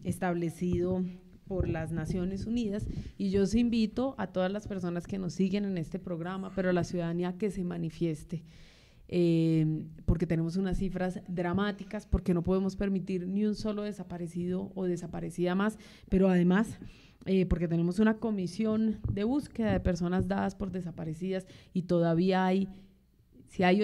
establecido por las Naciones Unidas, y yo os invito a todas las personas que nos siguen en este programa, pero a la ciudadanía que se manifieste, porque tenemos unas cifras dramáticas, porque no podemos permitir ni un solo desaparecido o desaparecida más, pero además porque tenemos una comisión de búsqueda de personas dadas por desaparecidas y todavía hay, si hay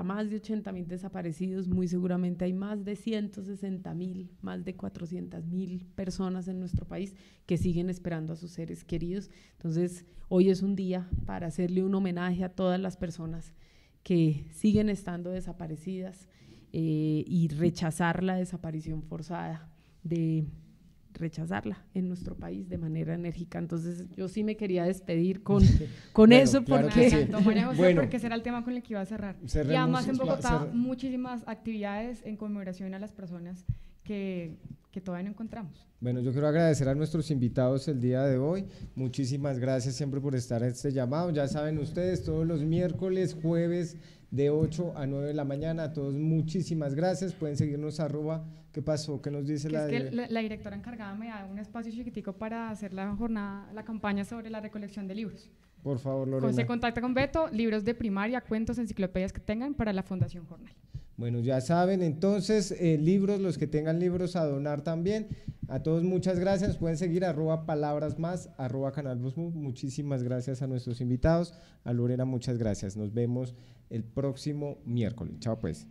más de 80.000 desaparecidos, muy seguramente hay más de 160.000, más de 400.000 personas en nuestro país que siguen esperando a sus seres queridos. Entonces, hoy es un día para hacerle un homenaje a todas las personas que siguen estando desaparecidas y rechazar la desaparición forzada, rechazarla en nuestro país de manera enérgica. Entonces yo sí me quería despedir con
Bueno,
eso,
claro
porque
que sí.
María José,
Bueno.
porque ese era el tema con el que iba a cerrar.
Cerremos,
Y además en
va,
Bogotá muchísimas actividades en conmemoración a las personas que todavía no encontramos.
Bueno, yo quiero agradecer a nuestros invitados el día de hoy. Muchísimas gracias siempre por estar en este llamado. Ya saben ustedes, todos los miércoles, jueves, de 8 a 9 de la mañana. A todos muchísimas gracias. Pueden seguirnos @. ¿Qué pasó? ¿Qué nos dice la
Es que la directora encargada me da un espacio chiquitico para hacer la jornada, la campaña sobre la recolección de libros.
Por favor, Lorena.
Se contacta con Beto, libros de primaria, cuentos, enciclopedias que tengan para la Fundación Jornal.
Bueno, ya saben, entonces, libros, los que tengan libros a donar también. A todos muchas gracias. Pueden seguir @palabrasmas, @Canal Voz Mu. Muchísimas gracias a nuestros invitados. A Lorena, muchas gracias. Nos vemos el próximo miércoles. Chao pues.